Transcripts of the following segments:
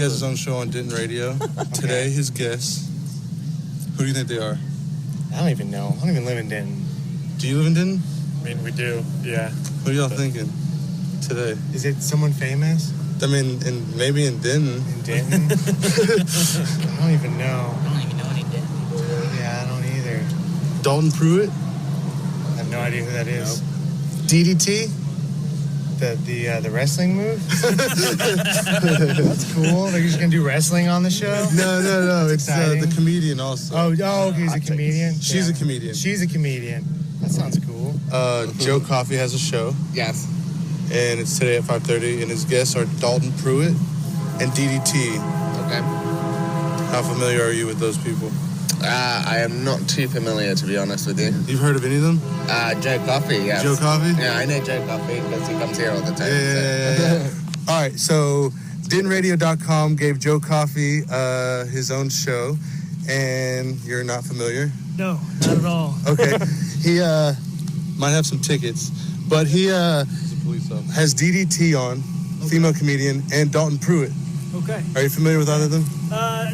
has his own show on Denton Radio. Today, his guests. Who do you think they are? I don't even know. I don't even live in Denton. Do you live in Denton? I mean, we do, yeah. What are y'all thinking today? Is it someone famous? I mean, maybe in Denton. In Denton? I don't even know. I don't even know any Denton people. Yeah, I don't either. Dalton Pruitt? I have no idea who that is. Nope. DDT? The wrestling move? That's cool. They're just gonna do wrestling on the show? No. It's the comedian also. Oh, okay, he's a comedian? She's a comedian. She's a comedian. That sounds cool. Joe Coffey has a show. Yes. And it's today at 5:30, and his guests are Dalton Pruitt and DDT. Okay. How familiar are you with those people? I am not too familiar, to be honest with you. You've heard of any of them? Joe Coffey, yes. Joe Coffey? Yeah, I know Joe Coffey because he comes here all the time. Yeah. All right, so DentonRadio.com gave Joe Coffey his own show, and you're not familiar? No, not at all. Okay. He might have some tickets, but he has DDT on, female comedian, and Dalton Pruitt. Okay. Are you familiar with either of them?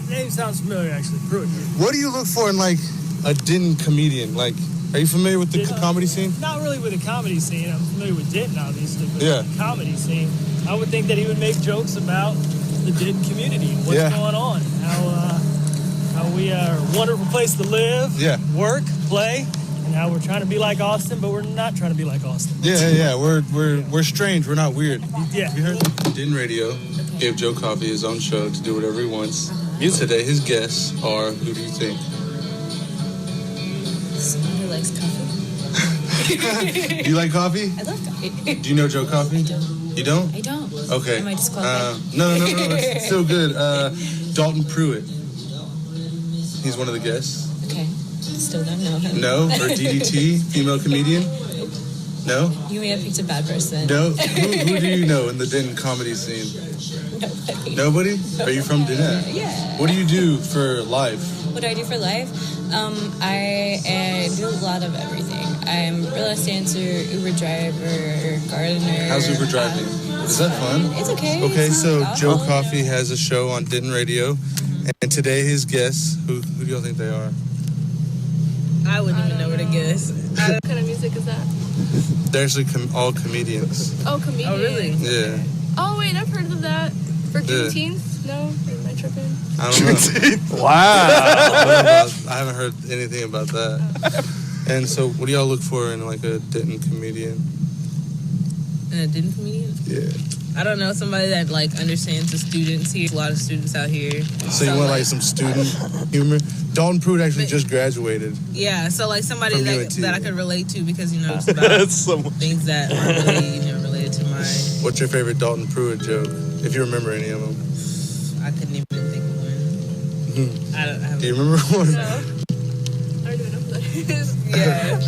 Name sounds familiar, actually. Pruitt. What do you look for in, like, a Denton comedian? Like, are you familiar with the comedy scene? Not really with the comedy scene. I'm familiar with Denton, obviously, but yeah. The comedy scene, I would think that he would make jokes about the Denton community, what's going on, how we are a wonderful place to live, work, play, and how we're trying to be like Austin, but we're not trying to be like Austin. Yeah. We're strange. We're not weird. Yeah. Have you heard? Denton Radio gave Joe Coffey his own show to do whatever he wants. Today, his guests are, who do you think? Someone who likes coffee. Do you like coffee? I love coffee. Do you know Joe Coffey? I don't. You don't? I don't. Okay. Am I disqualified? No. It's still good. Dalton Pruitt. He's one of the guests. Okay. Still don't know him. No? Or DDT, female comedian? No? You may have picked a bad person. No? Who do you know in the Denton comedy scene? Nobody. Are you from Denton? Yeah. What do you do for life? What do I do for life? I do a lot of everything. I'm a real estate dancer, Uber driver, gardener. How's Uber driving? Is that fun? It's okay. Okay, so Joe awful. Coffey has a show on Denton Radio, and today his guests, who do y'all think they are? I wouldn't even know where to guess. What kind of music is that? They're actually all comedians. Oh, comedians. Oh, really? Yeah. Oh, wait, I've heard of that. For Juneteenth? No? Am I tripping? I don't know. Wow. I haven't heard anything about that. And so, what do y'all look for in, like, a Denton comedian? And a Denton comedian? Yeah. I don't know, somebody that, like, understands the students here. A lot of students out here. So you want, like, some student humor? Dalton Pruitt actually just graduated. Yeah, so, like, somebody that I could relate to because, you know, it's about things that are really, related to my... What's your favorite Dalton Pruitt joke, if you remember any of them? I couldn't even think of one. I don't Do you remember one? No. I don't even know who that is. Yeah.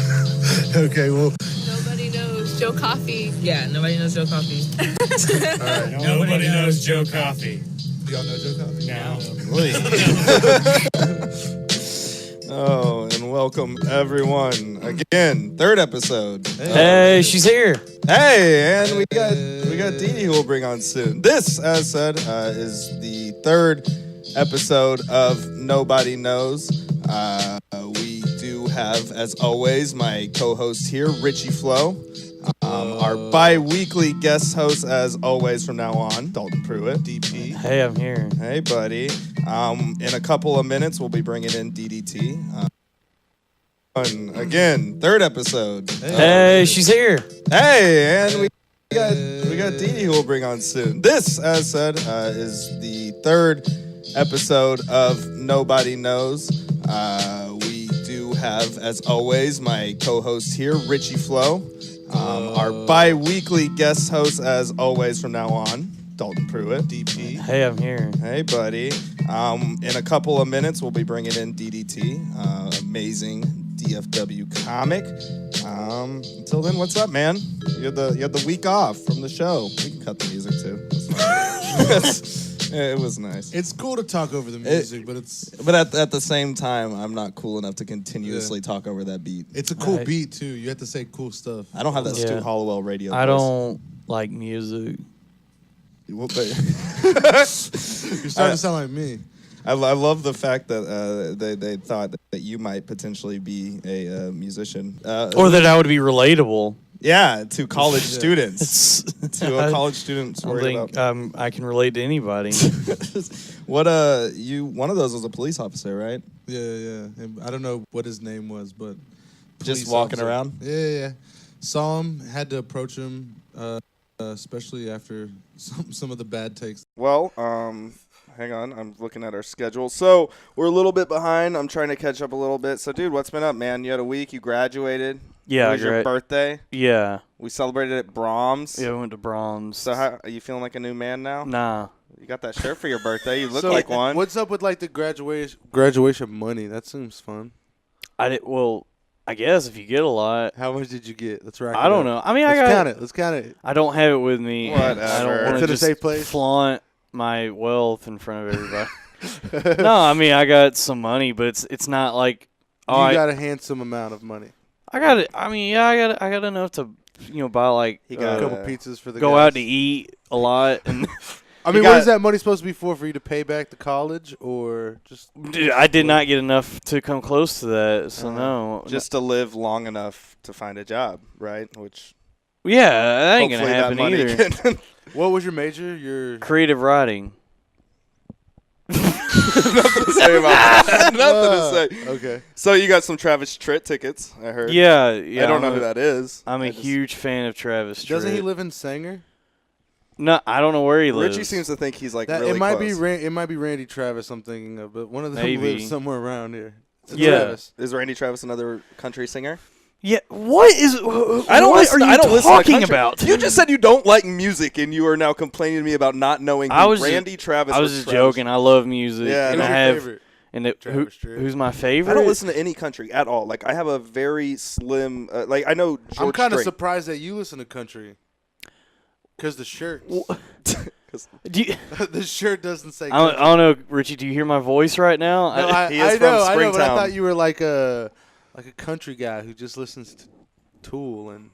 Okay, well... Nobody knows Joe Coffey. Yeah, nobody knows Joe Coffey. All right. Nobody knows Joe Coffey. Do y'all know Joe Coffey? No. Oh, and welcome everyone again. Third episode. Hey, she's here. Hey, and we got Dee Dee who we'll bring on soon. This, as said, is the third episode of Nobody Knows. We do have, as always, my co-host here, Ritchy Flo. Our bi-weekly guest host, as always, from now on, Dalton Pruitt. DP. Hey, I'm here. Hey, buddy. In a couple of minutes, we'll be bringing in DDT. Again, third episode. Hey, she's here. Hey, and we got Dee Dee who we'll bring on soon. This, as said, is the third episode of Nobody Knows. We do have, as always, my co-host here, Ritchy Flo. Our bi-weekly guest host, as always, from now on, Dalton Pruitt. DP. Hey, I'm here. Hey, buddy. In a couple of minutes, we'll be bringing in DDT, amazing DFW comic. Until then, what's up, man? You had the week off from the show. We can cut the music too. It was nice. It's cool to talk over the music, but at the same time, I'm not cool enough to continuously talk over that beat. It's a cool beat too. You have to say cool stuff. I don't have that Stu Hollowell radio. I don't like music. You're starting to sound like me. I love the fact that they thought that you might potentially be a musician. Or that I would be relatable. Yeah, to college students. To a college student. I think I can relate to anybody. What one of those was a police officer, right? Yeah. I don't know what his name was, but just walking around. Yeah. Saw him, had to approach him, especially after some of the bad takes. Well, hang on, I'm looking at our schedule. So we're a little bit behind. I'm trying to catch up a little bit. So, dude, what's been up, man? You had a week. You graduated. Yeah, it was your birthday. Yeah. We celebrated at Brahms. Yeah, we went to Brahms. So how are you feeling like a new man now? Nah. You got that shirt for your birthday. You look like one. What's up with like the graduation money? That seems fun. I guess if you get a lot. How much did you get? Let's rack it I don't up. know. I mean, Let's count it. I don't have it with me. Whatever. I don't want To to the just safe place? flaunt my wealth in front of everybody. No, I mean, I got some money, but it's not like You got a handsome amount of money. I got it. I mean, yeah, I got enough to buy like a couple pizzas for the go guys. out to eat a lot and. I mean, what is that money supposed to be for? For you to pay back the college, or just? Dude, I did not get enough to come close to that, so no. Just to live long enough to find a job, right? Which. Yeah, that ain't gonna happen either. What was your major? Your creative writing. Nothing to say about that. Nothing to say. Okay. So you got some Travis Tritt tickets, I heard. Yeah. I don't know who that is. I'm a huge fan of Travis Tritt. Doesn't he live in Sanger? No, I don't know where he lives. Richie seems to think he's like really it might close. It might be Randy Travis I'm thinking of, but one of them Maybe. lives somewhere around here. Travis. Is Randy Travis another country singer? Yeah. What is? I don't what listen, are you I don't talking listen to about? You just said you don't like music, and you are now complaining to me about not knowing who Randy Travis. I was just joking. I love music. Yeah, and who's I your have. favorite? And who's my favorite? I don't listen to any country at all. Like I have a very slim. Like I know. George I'm kind of Strait. surprised that you listen to country. Because the shirt. The shirt doesn't say country. I don't know, Richie. Do you hear my voice right now? No, I know, but I thought you were like a country guy who just listens to Tool and.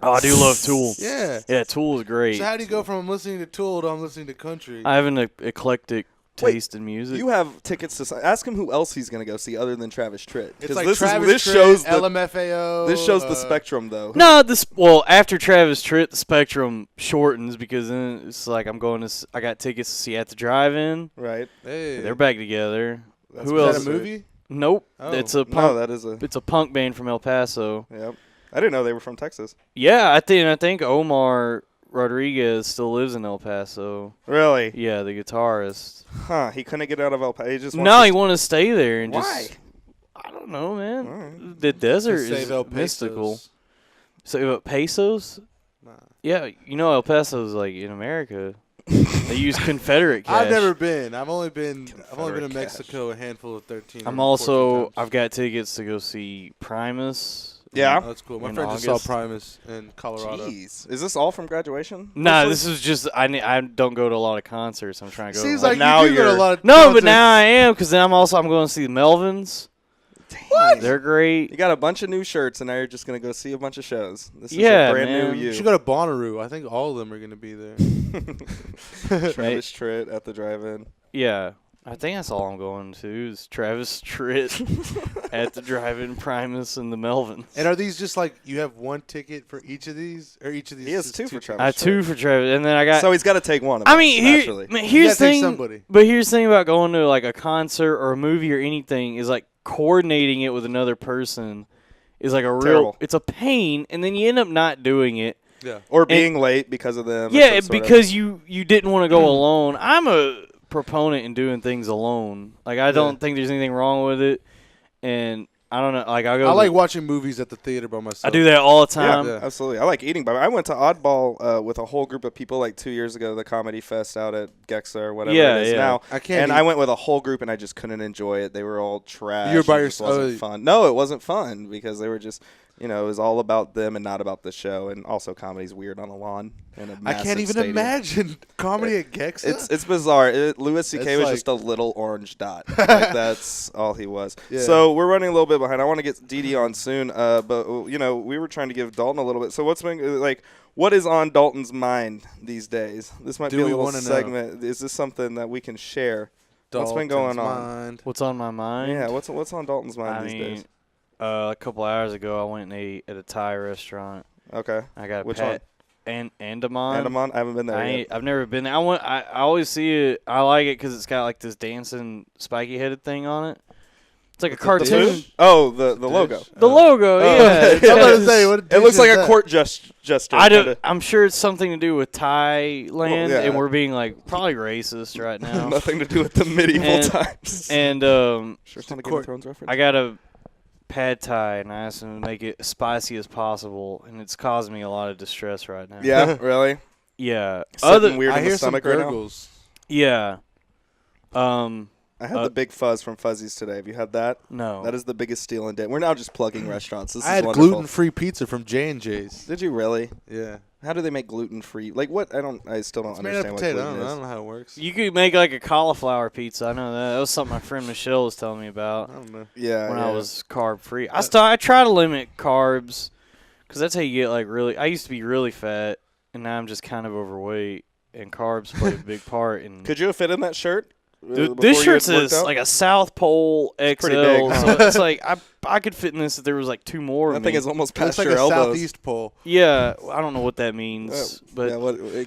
Oh, I do love Tool. Yeah. Yeah, Tool is great. So how do you go from listening to Tool to I'm listening to country? I have an eclectic taste in music. You have tickets to ask him who else he's going to go see other than Travis Tritt. It's like this Travis Tritt, shows LMFAO. This shows the spectrum, though. No, after Travis Tritt, the spectrum shortens because then it's like I got tickets to see At the Drive-In. Right. Hey. They're back together. Who else? Is that a movie? Nope. Oh. It's a punk. No, It's a punk band from El Paso. Yep. I didn't know they were from Texas. Yeah, I think Omar Rodriguez still lives in El Paso. Really? Yeah, the guitarist. Huh? He couldn't get out of El Paso. He wanted to stay there and Why? I don't know, man. The desert is mystical. So pesos? Nah. Yeah, El Paso's like in America. They use Confederate cash. I've never been. I've only been in Mexico a handful of 13. I've got tickets to go see Primus. Yeah, that's cool. My friend just saw Primus in Colorado. Jeez. Is this all from graduation? Nah, this is just I don't go to a lot of concerts. I'm trying to go. Seems to like now you go to a lot of concerts. But now I am because then I'm going to see the Melvins. What? They're great. You got a bunch of new shirts, and now you're just going to go see a bunch of shows. This is Yeah, a brand man. new you. You should go to Bonnaroo. I think all of them are going to be there. Travis Tritt at the drive-in. Yeah. I think that's all I'm going to is Travis Tritt at the drive-in, Primus, and the Melvins. And are these just like you have one ticket for each of these, or each of these? He has two for Travis. I have two for Travis, and then I got. So he's got to take one. Of I us, mean, here's the thing. But here's the thing about going to like a concert or a movie or anything is like coordinating it with another person is like a Terrible. it's a pain, and then you end up not doing it. Yeah. Or being late because of them. Yeah, because you didn't want to go alone. I'm a proponent in doing things alone. Like I don't think there's anything wrong with it, and I don't know. Like I like watching movies at the theater by myself. I do that all the time. Yeah, absolutely. I like eating. But I went to Oddball with a whole group of people like 2 years ago, the Comedy Fest out at Gexa or whatever it is now. I went with a whole group, and I just couldn't enjoy it. They were all trash. You were by yourself. It wasn't fun. No, it wasn't fun because they were just is all about them and not about the show. And also, comedy's weird on a lawn in a massive I can't even stadium. imagine comedy at Gexa. It's bizarre. Louis C.K. was just a little orange dot. Like, that's all he was. Yeah. So we're running a little bit behind. I want to get Dee Dee on soon, but we were trying to give Dalton a little bit. So what is on Dalton's mind these days? This might be a little segment. Is this something that we can share? What's been going on? What's on my mind? Yeah, what's on Dalton's mind these days? A couple hours ago, I went and ate at a Thai restaurant. Okay. I got Which one? Andaman. Andaman? I haven't been there yet. I've never been there. I always see it. I like it because it's got like this dancing spiky-headed thing on it. It's like a cartoon. Oh, the logo. The logo, yeah. I was about to say, it looks like a court jester. I'm sure it's something to do with Thailand, and we're being like probably racist right now. Nothing to do with the medieval times. And sure, it's not a Game of Thrones reference. I got a pad Thai, and I asked him to make it as spicy as possible, and it's causing me a lot of distress right now. Yeah, really? Yeah. Weird in the stomach right now? Yeah. I had the Big Fuzz from Fuzzy's today. Have you had that? No. That is the biggest steal in day. We're now just plugging restaurants. I had gluten-free pizza from J&J's. Did you really? Yeah. How do they make gluten-free? Like what? I still don't understand what gluten is. I don't know how it works. You could make like a cauliflower pizza. I know that. That was something my friend Michelle was telling me about. I don't know. Yeah. When I was carb-free. I try to limit carbs because that's how you get like really. I used to be really fat, and now I'm just kind of overweight, and carbs play a big part. Could you have fit in that shirt? Dude, this shirt is like a South Pole XL, pretty big, huh? so it's like I could fit in this if there was like two more. That thing is almost past like your a elbows. Southeast pole. Yeah, I don't know what that means, but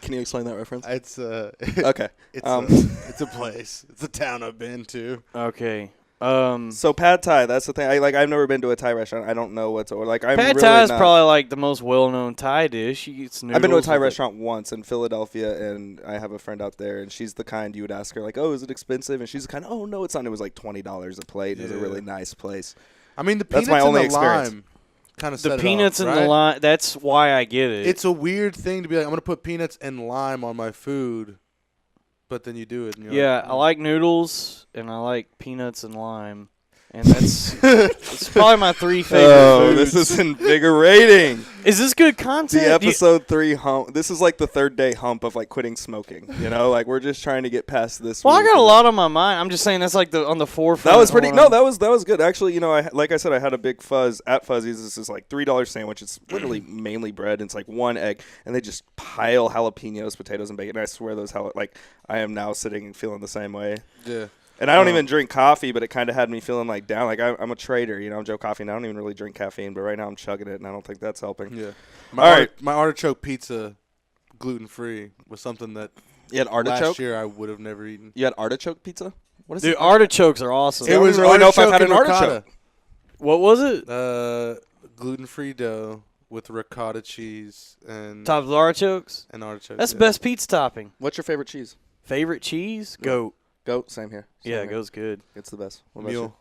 can you explain that reference? It's okay. It's a place. It's a town I've been to. Okay. So pad Thai, that's the thing. I've never been to a Thai restaurant. I don't know what's like. I'm pad really Thai is probably like the most well-known Thai dish. I've been to a Thai restaurant once in Philadelphia, and I have a friend out there, and she's the kind you would ask her like, "Oh, is it expensive?" And she's the kind, "Oh, no, it's not." It was like $20 a plate. It was a really nice place. I mean, the peanuts and the lime kind of set the peanuts and the lime. That's why I get it. It's a weird thing to be like, I'm going to put peanuts and lime on my food, but then you do it. And you're I like noodles and I like peanuts and lime. And it's probably my three favorite foods. This is invigorating. Is this good content? The episode 3 hump. This is like the third day hump of like quitting smoking. Like we're just trying to get past this. Well, I got a lot on my mind. I'm just saying that's like on the forefront. That was pretty. No, that was good. Actually, like I said, I had a Big Fuzz at Fuzzy's. This is like $3 sandwich. It's literally mainly bread. And it's like one egg, and they just pile jalapenos, potatoes, and bacon. And I swear I am now sitting and feeling the same way. Yeah. And I don't even drink coffee, but it kind of had me feeling like down. Like I'm a trader, I'm Joe Coffee, and I don't even really drink caffeine. But right now I'm chugging it, and I don't think that's helping. Yeah. My artichoke pizza, gluten-free, was something that you had artichoke? Last year I would have never eaten. You had artichoke pizza? What is it? Artichokes are awesome. It was really know if I've had an artichoke. What was it? Gluten-free dough with ricotta cheese and topped with artichokes. And artichokes. That's the best pizza topping. What's your favorite cheese? Favorite cheese? Goat. Goat, same here. Goat's good. It's the best. What Mule.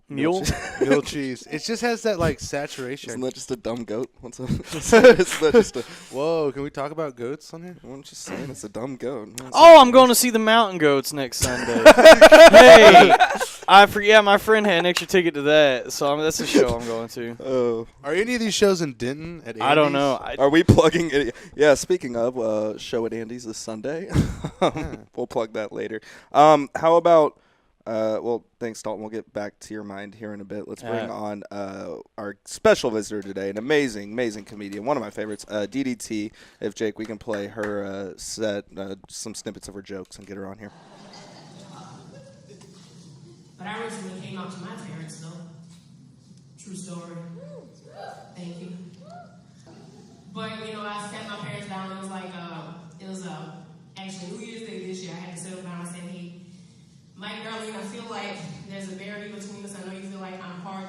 Mule? Mule cheese. It just has that like saturation. Isn't that just a dumb goat? Isn't that just a... Whoa, can we talk about goats on here? I'm just saying it's a dumb goat. I'm going to see the mountain goats next Sunday. Hey, I forget. My friend had an extra ticket to that, so that's a show I'm going to. Oh, are any of these shows in Denton at Andy's? I don't know. Are we plugging it? Yeah, speaking of, show at Andy's this Sunday. We'll plug that later. How about... thanks, Dalton. We'll get back to your mind here in a bit. Let's bring on our special visitor today, an amazing, amazing comedian, one of my favorites, DDT. If, Jake, we can play her set, some snippets of her jokes and get her on here. But I recently came out to my parents, though. True story. Thank you. But, I sat my parents down. It was like, actually New Year's Day this year. I had to sit them down and say, hey, Mike, darling, I feel like there's a barrier between us. I know you feel like I'm hard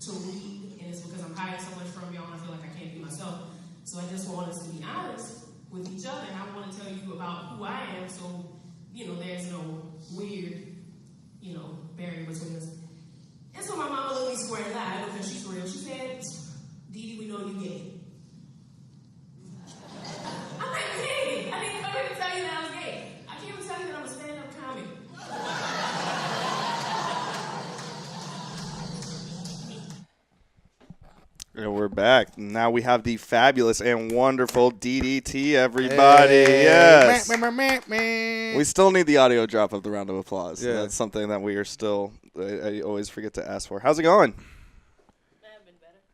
to read, and it's because I'm hiding so much from y'all, and I feel like I can't be myself. So I just want us to be honest with each other, and I want to tell you about who I am, so, there's no weird, barrier between us. And so my mama looked me square in the eye, because she's real. She said, Dee Dee, we know you gay. I'm like, hey, I didn't come here to tell you that I was gay. I came to tell you that I'm a stand-up comic. And we're back. Now we have the fabulous and wonderful DDT, everybody. Hey. Yes. We still need the audio drop of the round of applause. Yeah. That's something that we are still, I always forget to ask for. How's it going?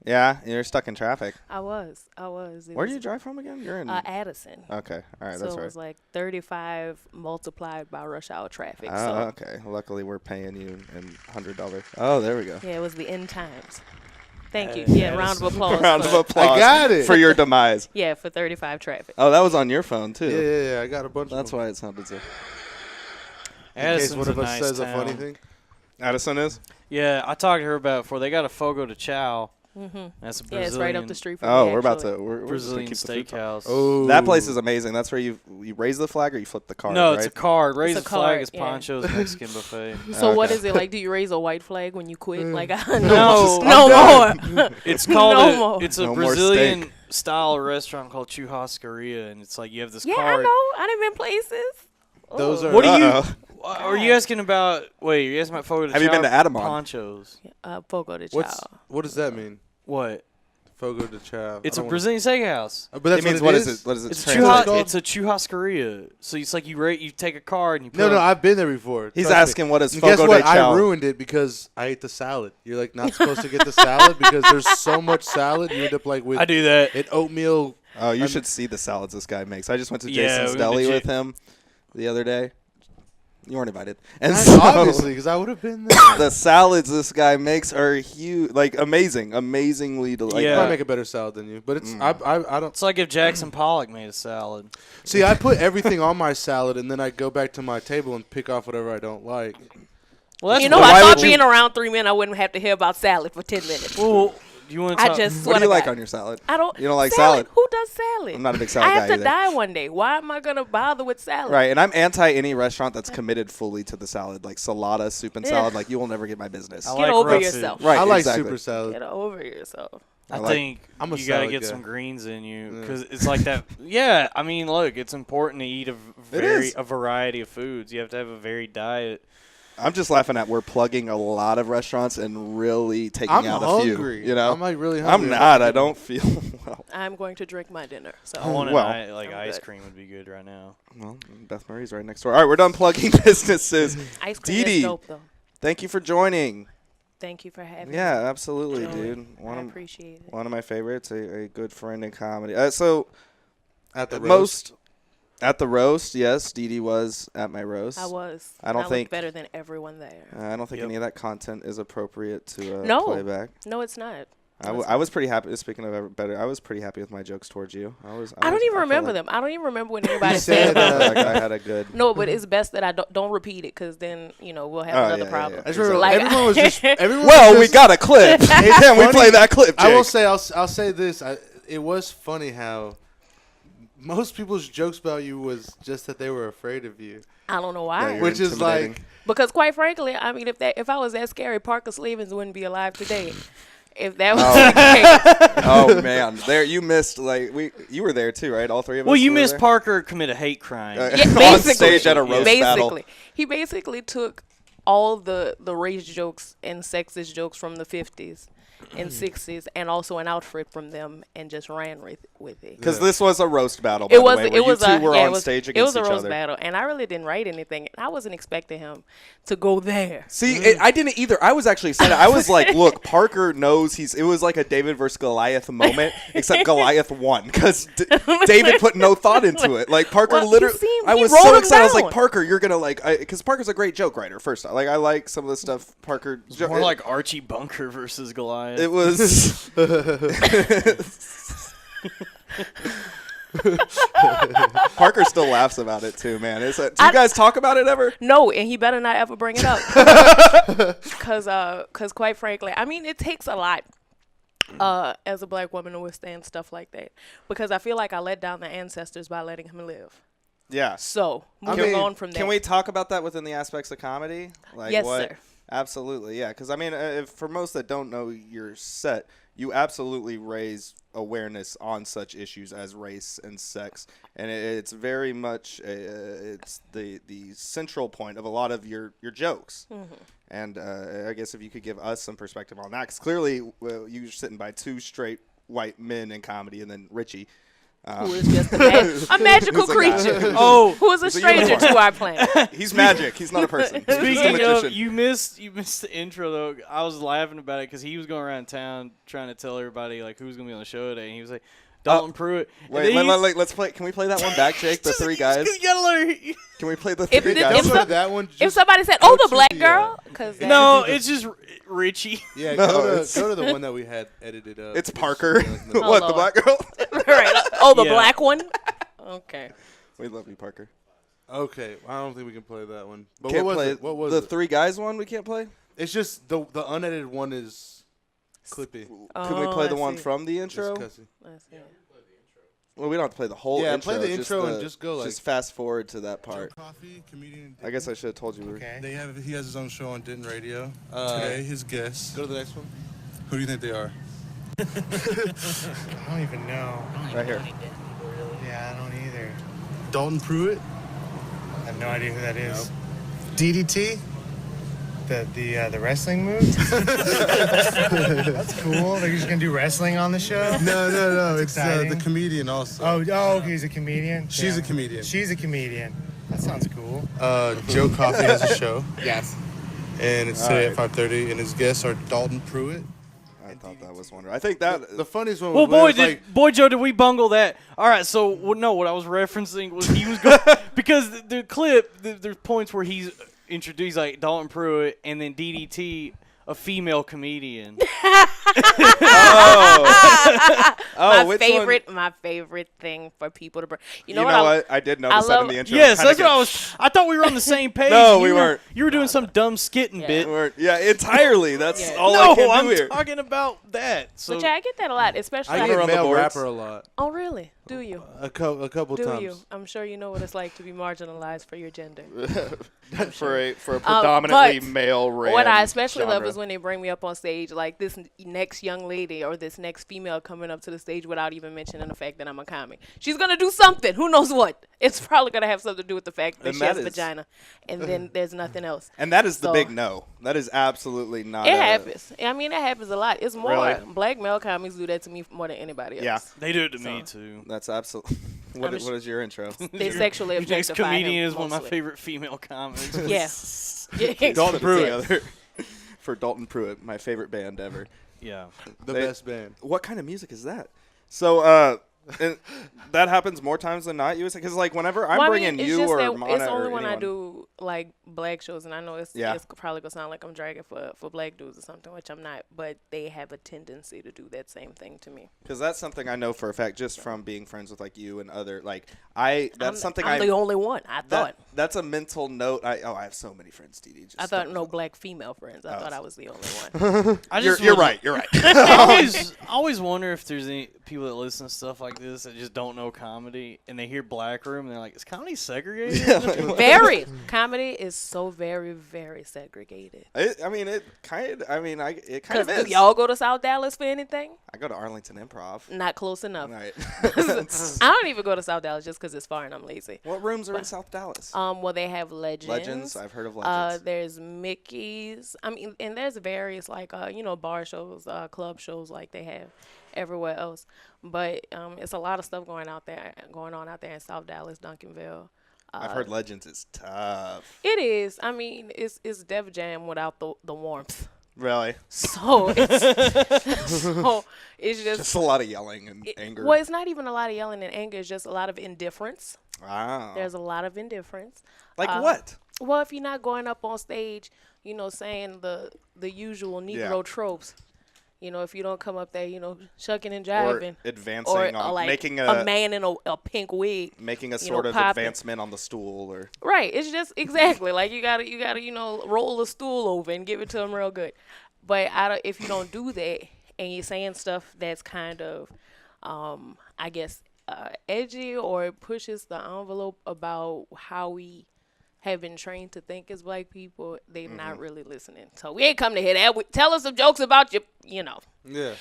Yeah, you're stuck in traffic. I was. Where do you drive from again? You're in Addison. Okay, all right, so that's right. So it was like 35 multiplied by rush hour traffic. Oh, okay. Luckily, we're paying you in $100. Oh, there we go. Yeah, it was the end times. Thank you. Yeah, round of applause. Round of applause. I got it. For your demise. Yeah, for 35 traffic. Oh, that was on your phone, too. Yeah. I got a bunch That's of them. why it sounded so. In case one of us says a funny thing. Addison is? Yeah, I talked to her about it before. They got a Fogo de Chao. Mm-hmm. That's a Brazilian. Yeah, it's right up the street from we're about to. We're Brazilian just keep steakhouse. Oh, that place is amazing. That's where you raise the flag or you flip the card. No, right? it's a card. Raise the flag is yeah. Poncho's Mexican buffet. So what is it like? Do you raise a white flag when you quit? Like no more. It's called more. It's a Brazilian style restaurant called Churrascaria, and it's like you have this yeah, card. I know. I've been places. Those are. What do you? Are you asking about? Wait, you're asking about Fogo de Chao? Have you been to Adamon? Ponchos. Fogo de Chao. What does that mean? What? Fogo de Chao. It's a Brazilian steakhouse. But that's means what is it? What is it? It's a churrascaria. So it's like you take a card and you put No, I've been there before. He's asking what is and Fogo guess what? de Chao. I ruined it because I ate the salad. You're like not supposed to get the salad because there's so much salad. You end up like with I do that. An oatmeal. Oh, you should see the salads this guy makes. I just went to Jason's Deli with him the other day. You weren't invited. And so, obviously, because I would have been there. The salads this guy makes are huge, like amazingly delightful. Yeah, I make a better salad than you, but it's I don't. It's like if Jackson Pollock made a salad. See, I put everything on my salad, and then I go back to my table and pick off whatever I don't like. Well, I thought being around 3 men, I wouldn't have to hear about salad for 10 minutes. Well, you want to talk? What do you like on your salad? I don't. You don't like salad? Who does salad? I'm not a big salad guy I have to either. die one day. Why am I gonna bother with salad? Right, and I'm anti any restaurant that's committed fully to the salad, like salada, soup and salad. Like you will never get my business. Get over yourself. Right, I like exactly. super salad. Get over yourself. I think I'm a you got to salad get guy. some greens in you because it's like that. Yeah, I mean, look, it's important to eat a variety of foods. You have to have a varied diet. I'm just laughing at we're plugging a lot of restaurants and really taking out hungry. a few. You know, I'm like really hungry. I'm not. I don't feel well. I'm going to drink my dinner. So I want ice cream would be good right now. Well, Beth Marie's right next door. All right, we're done plugging businesses. Ice cream is dope, though. Thank you for joining. Thank you for having me. Yeah, absolutely, dude. I appreciate it. One of my favorites, a good friend in comedy. So at the roast. At the roast, yes, Dee Dee was at my roast. I was. I don't think better than everyone there. I don't think any of that content is appropriate to play back. No, it's not. I was pretty happy. Speaking of better, I was pretty happy with my jokes towards you. I don't even remember them. I don't even remember what anybody said. Like I had a good. No, but it's best that I don't repeat it because then we'll have another problem. I just remember everyone was just. We got a clip. Can we play that clip? Jake? I will say. I'll say this. It was funny how. Most people's jokes about you was just that they were afraid of you. I don't know why. Yeah, which is like because quite frankly, I mean, if I was that scary, Parker Slevens wouldn't be alive today. If that was the case. Oh man, there you missed you were there too, right? All three of us. Well, you missed Parker commit a hate crime on stage at a roast battle. He basically took all the race jokes and sexist jokes from the 50s. And 60s, and also an outfit from them, and just ran with it. Because this was a roast battle. It was. It was you two were on stage against each other. It was a roast battle, and I really didn't write anything. I wasn't expecting him to go there. See, I didn't either. I was actually excited. I was like, "Look, Parker knows It was like a David versus Goliath moment, except Goliath won because David put no thought into it. Like Parker literally. I was so excited. I was like, "Parker, you're gonna like," because Parker's a great joke writer. First, I like some of the stuff Parker. More like Archie Bunker versus Goliath. It was. Parker still laughs about it too, man. Do you guys talk about it ever? No, and he better not ever bring it up. Because quite frankly, I mean, it takes a lot as a black woman to withstand stuff like that. Because I feel like I let down the ancestors by letting him live. Yeah. So moving on from there. Can we talk about that within the aspects of comedy? Like yes, what? sir. Absolutely, yeah. Because, I mean, if, for most that don't know your set, you absolutely raise awareness on such issues as race and sex. And it's very much it's the central point of a lot of your jokes. Mm-hmm. And I guess if you could give us some perspective on that. Because clearly you're sitting by two straight white men in comedy and then Ritchy. Who is just a magical creature. Who is a stranger to our planet. He's magic. He's not a person. Speaking of, you missed the intro though. I was laughing about it because he was going around town trying to tell everybody like who's gonna be on the show today, and he was like, Dalton Pruitt. Wait, let's play. Can we play that one back, Jake? The three guys. You gotta let her. Can we play the three guys? If somebody said, "Oh, the black girl," because no, it's just Ritchy. Yeah, go to the one that we had edited up. It's Parker. What, the black girl? Right. Oh, the black one. Okay. We love you, Parker. Okay, I don't think we can play that one. But Can't what was play it? What was the it? three guys one? We can't play. It's just the unedited one is clippy. Can we play the one from the intro? Let's see. Well, we don't have to play the whole intro. Yeah, play the intro and just go just fast forward to that part. Coffee, comedian. I guess I should have told you. Okay. He has his own show on Denton Radio. Today, his guests. Go to the next one. Who do you think they are? I don't even know. Right here. Yeah, I don't either. Dalton Pruitt. I have no idea who that is. DDT. The wrestling move. That's cool. They're just gonna do wrestling on the show. No. It's the comedian also. Oh, he's a comedian. She's a comedian. She's a comedian. That sounds cool. Joe Coffee has a show. Yes. And it's today at 5:30, and his guests are Dalton Pruitt. I thought that was wonderful. I think that the funniest one. Well, boy, Joe, did we bungle that? All right, so no, what I was referencing was he was going because the clip. There's points where he's introduced like Dalton Pruitt and then DDT, a female comedian. My favorite thing for people to bring. You know what? I did notice that in the intro. Yes, that's what I was. I thought we were on the same page. No, we weren't. You were doing some dumb skitting bit. Yeah, entirely. That's all I can do I'm here. talking about that. So Which I get that a lot, especially. I get male rapper a lot. Oh, really? Do you? A couple times. Do you? I'm sure you know what it's like to be marginalized for your gender. for a predominantly male race. What I especially love is when they bring me up on stage, like this next young lady or this next female coming up to the stage without even mentioning the fact that I'm a comic. She's gonna do something. Who knows what? It's probably gonna have something to do with the fact that she has a vagina, and then there's nothing else. And that is the big no. That is absolutely not. It happens. I mean, it happens a lot. It's more black male comics do that to me more than anybody else. Yeah, they do it to me too. That's absolutely. What is your intro? They sexually objectify next comedian him is one of my favorite female comics. Yeah. Dalton Pruitt. For Dalton Pruitt, my favorite band ever. Yeah, the best band. What kind of music is that? So, and that happens more times than not. You would say because like whenever I'm bringing you or Mana it's only or when anyone, I do like black shows, and I know it's probably gonna sound like I'm dragging for black dudes or something, which I'm not. But they have a tendency to do that same thing to me. Because that's something I know for a fact, just from being friends with like you and other like I'm the only one. I thought that's a mental note. I have so many friends, TD. I thought no black female friends. I thought I was the only one. You're right. You're right. I always wonder if there's any people that listen to stuff like this that just don't know comedy and they hear Black Room and they're like, is comedy segregated? Very. Comedy is so very, very segregated. It kind of is. Do y'all go to South Dallas for anything? I go to Arlington Improv. Not close enough. Right. I don't even go to South Dallas just because it's far and I'm lazy. What rooms are in South Dallas? Well, they have Legends. Legends, I've heard of Legends. There's Mickey's. I mean, and there's various like bar shows, club shows like they have everywhere else. But it's a lot of stuff going on out there in South Dallas, Duncanville. I've heard Legends is tough. It is. I mean, it's Def Jam without the warmth. Really? So it's just a lot of yelling and anger. Well, it's not even a lot of yelling and anger. It's just a lot of indifference. Wow. There's a lot of indifference. Like what? Well, if you're not going up on stage, saying the usual Negro tropes. If you don't come up there, shucking and jiving. Or advancing on like making a man in a pink wig. Making a sort of advancement on the stool or. Right. It's just exactly like you gotta roll the stool over and give it to them real good. But if you don't do that and you're saying stuff that's kind of, I guess, edgy or it pushes the envelope about how we have been trained to think as black people, they're not really listening. So we ain't come to hear that. Tell us some jokes about your, Yeah.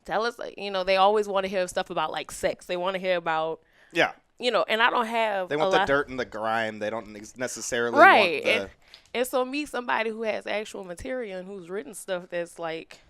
Tell us, they always want to hear stuff about like sex. They want to hear about, and I don't have. They want the dirt and the grime. They don't necessarily right. want the. And so meet somebody who has actual material and who's written stuff that's like,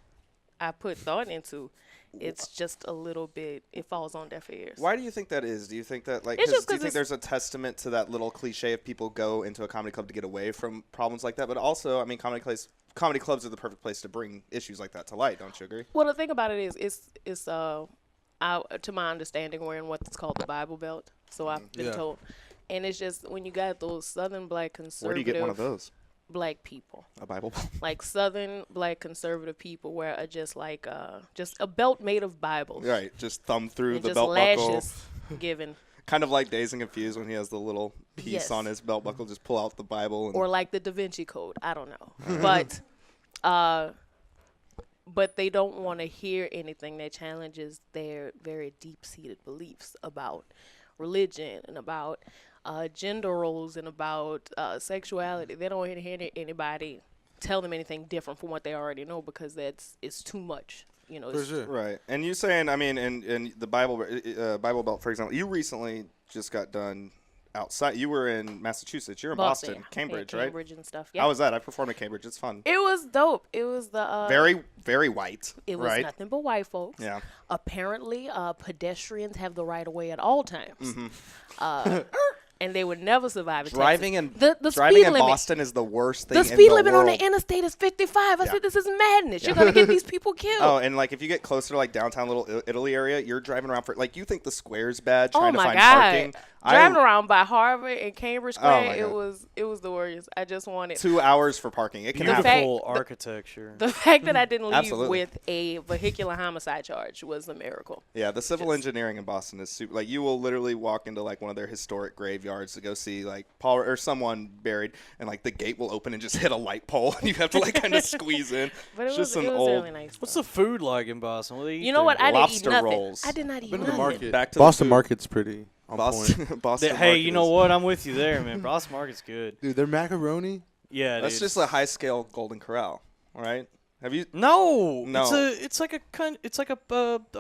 I put thought into. It's just a little bit. It falls on deaf ears. Why do you think that is? Do you think that do you think there's a testament to that little cliche of people go into a comedy club to get away from problems like that? But also, I mean, comedy clubs are the perfect place to bring issues like that to light. Don't you agree? Well, the thing about it is, to my understanding, we're in what's called the Bible Belt. So I've been told, and it's just when you got those Southern black conservative. Where do you get one of those? Black people. A Bible Belt? Like Southern black conservative people wear just a belt made of Bibles. Right, just thumb through and the just belt lashes buckle. given. Kind of like Dazed and Confused when he has the little piece on his belt buckle, just pull out the Bible. Or like the Da Vinci Code. I don't know. But they don't want to hear anything that challenges their very deep-seated beliefs about religion and about gender roles and about sexuality. They don't want to hear anybody tell them anything different from what they already know because it's too much. For sure. Right. And you saying, I mean, in the Bible Belt, for example, you recently just got done outside. You were in Massachusetts. You're in Boston, Cambridge, right? Cambridge and stuff. Yeah. How was that? I performed at Cambridge. It's fun. It was dope. It was the very, very white. It was nothing but white folks. Yeah. Apparently, pedestrians have the right of way at all times. And they would never survive. Driving in speed limit. Boston is the worst thing. The speed limit on the interstate is 55. I said, this is madness. You're gonna get these people killed. Oh, and like if you get closer to like downtown Little Italy area, you're driving around for like you think the square's bad trying to find parking. Driving around by Harvard and Cambridge Square, it was the worst. I just wanted 2 hours for parking. It can beautiful architecture. The fact that I didn't leave with a vehicular homicide charge was a miracle. Yeah, the civil engineering in Boston is super. Like you will literally walk into like one of their historic graveyards to go see like Paul or someone buried, and like the gate will open and just hit a light pole, and you have to like kind of squeeze in. But it was really nice. What's the food like in Boston? What do you know what? I didn't eat nothing. Rolls. I did not eat nothing. The market. Back to Boston Market's pretty. Boston. Hey, you know what? I'm with you there, man. Boston Market's good. Dude, their macaroni. Yeah, that's just a high scale Golden Corral, right? Have you? No. It's like a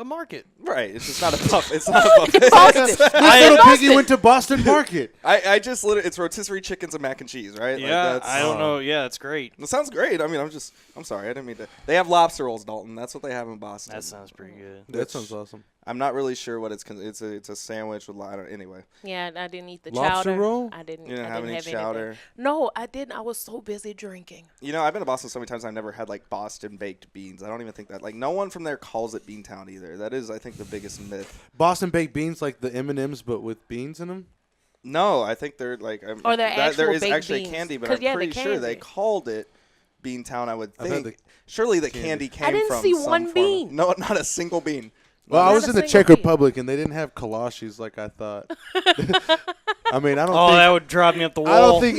market. Right. It's just not a buffet. It's not a buffet. Little piggy went to Boston Market. I just literally it's rotisserie chickens and mac and cheese, right? Yeah. Like I don't know. Yeah, it's great. That sounds great. I mean, I'm sorry. I didn't mean to. They have lobster rolls, Dalton. That's what they have in Boston. That sounds pretty good. That sounds awesome. I'm not really sure what it's a sandwich with anyway. Yeah, I didn't eat the lobster chowder. roll? I didn't. You didn't have any anything. chowder. No, I didn't. I was so busy drinking. You know, I've been to Boston so many times. I've never had like Boston baked beans. I don't even think that like no one from there calls it Beantown either. That is, I think, the biggest myth. Boston baked beans like the M&Ms, but with beans in them. No, I think they're like. Or they're actual there is baked actually beans. candy, but I'm pretty sure they called it Beantown. I would think. Surely the candy came from. I didn't see one bean. No, not a single bean. Well, I was in the Czech Republic, and they didn't have kolaches like I thought. I mean, I don't. Oh, that would drive me up the wall. I don't think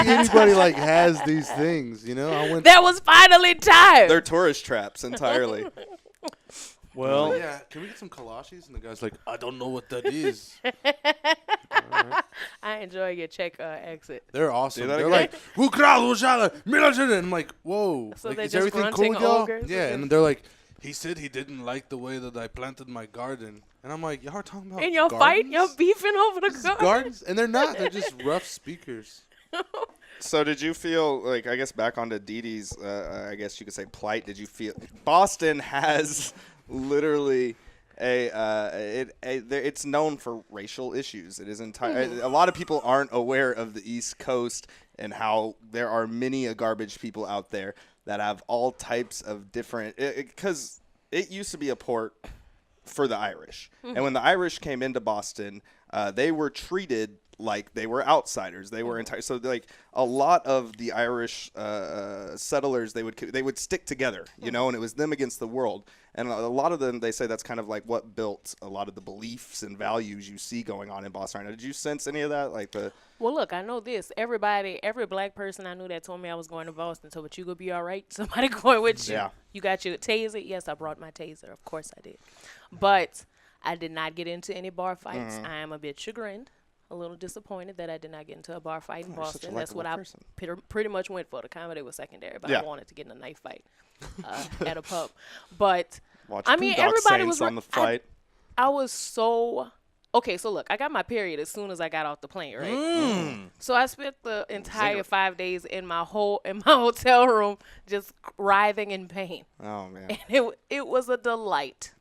anybody like has these things. You know, That was finally time. They're tourist traps entirely. Well, yeah. Can we get some kolaches? And the guy's like, I don't know what that is. I enjoy your Czech exit. They're awesome. They're like, and I'm like, whoa. So like, they're is just everything cool, grunting y'all? ogres? Yeah, and they're like, he said he didn't like the way that I planted my garden. And I'm like, y'all are talking about and y'all fighting? Y'all beefing over the gardens? And they're not. They're just rough speakers. So did you feel like, I guess back onto Dee Dee's, I guess you could say plight. Did you feel Boston has literally it's known for racial issues. It is a lot of people aren't aware of the East Coast and how there are many garbage people out there that have all types of different, because it used to be a port for the Irish. And when the Irish came into Boston, they were treated like they were outsiders. They were entire. So like a lot of the Irish settlers, they would stick together, you know, and it was them against the world. And a lot of them, they say that's kind of like what built a lot of the beliefs and values you see going on in Boston right now. Did you sense any of that? Well, look, I know this. Every black person I knew that told me I was going to Boston. So, but you gonna be all right? Somebody going with you? Yeah. You got your taser? Yes, I brought my taser. Of course I did. But I did not get into any bar fights. I am a bit chagrined. a little disappointed that I did not get into a bar fight in Oh, you're such a Boston. That's what likable I person. pretty much went for. The comedy was secondary, but Yeah. I wanted to get in a knife fight at a pub. But Watch I mean, Boondock everybody Saints was on the flight. I was so okay. So look, I got my period as soon as I got off the plane, right? So I spent the entire 5 days in my hotel room just writhing in pain. Oh man. And it was a delight.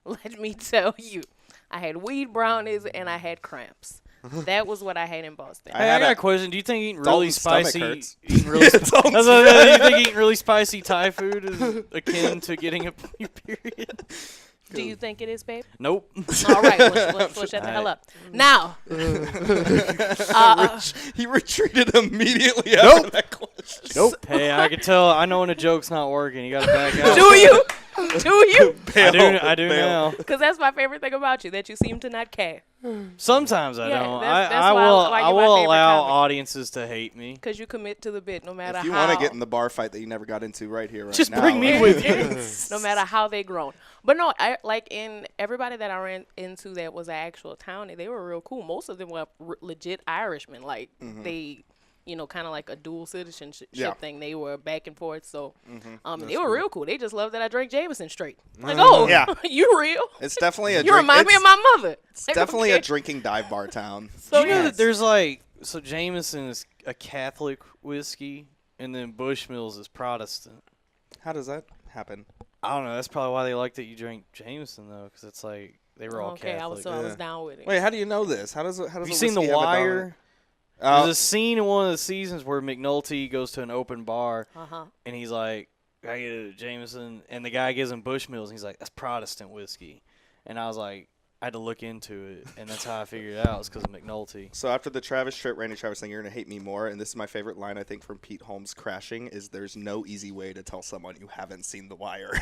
Let me tell you, I had weed brownies and I had cramps. That was what I had in Boston. Hey, I got a question. Do you think eating really Dalton's stomach spicy, hurts. eating really, do you think eating really spicy Thai food is akin to getting a period? Do you think it is, babe? Nope. All right, well, shut the hell up. Now, he retreated immediately after that question. Nope. Hey, I can tell. I know when a joke's not working. You gotta back out. do you? Do you? I do now. Because that's my favorite thing about you, that you seem to not care. Sometimes I Yeah, don't. that's I why will. why I you're my will favorite allow comic. audiences to hate me. Because you commit to the bit, no matter If you how. want to get in the bar fight that you never got into right here, right Just now. bring me with you. No matter how they grown. But no, I like in everybody that I ran into that was an actual townie, they were real cool. Most of them were legit Irishmen. Like they, kind of like a dual citizenship thing. They were back and forth. So they were real cool. They just loved that I drank Jameson straight. Like, Yeah. you real? It's definitely a You remind me of my mother. It's definitely a drinking dive bar town. So Do you know that there's so Jameson is a Catholic whiskey, and then Bushmills is Protestant. How does that happen? I don't know. That's probably why they like that you drink Jameson though, because it's like they were all okay, Catholic. I was down with it. Wait, how do you know this? How does Have a you seen The whiskey have a Wire? dominant- There's a scene in one of the seasons where McNulty goes to an open bar, Uh-huh. and he's like, "I get a Jameson," and the guy gives him Bushmills, and he's like, "That's Protestant whiskey," and I was like, I had to look into it, and that's how I figured it out. It's because of McNulty. So after the Randy Travis thing, you're going to hate me more. And this is my favorite line, I think, from Pete Holmes' Crashing, is there's no easy way to tell someone you haven't seen The Wire.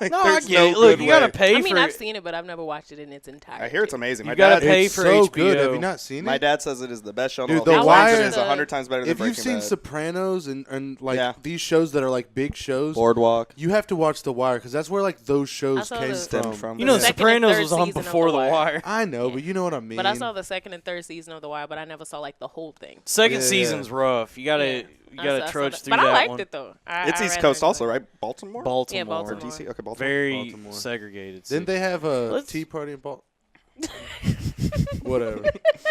No, I get it. Look, you got to pay for it. I've seen it, but I've never watched it in its entirety. I hear it's amazing. You got to pay It's for so HBO. good. Have you not seen it? My dad says it is the best show on Dude, the The Wire Wire is 100 times better than If Breaking you've seen Bad. Sopranos and like Yeah. these shows that are like big shows, Boardwalk. you have to watch The Wire because that's where like those shows saw came the- Stemmed from. You know, The second and Sopranos third was on season of before The The Wire. Wire. I know, but you know what I mean. But I saw the second and third season of The Wire, but I never saw like the whole thing. Second Yeah. season's rough. You gotta Yeah. you I gotta saw trudge that. through But that I liked one. it though. It's East Coast also, right? Baltimore? Baltimore. Yeah, Baltimore. Or DC? Okay, Baltimore. Very Baltimore. segregated. Didn't they have a Let's- tea party in Baltimore? Whatever.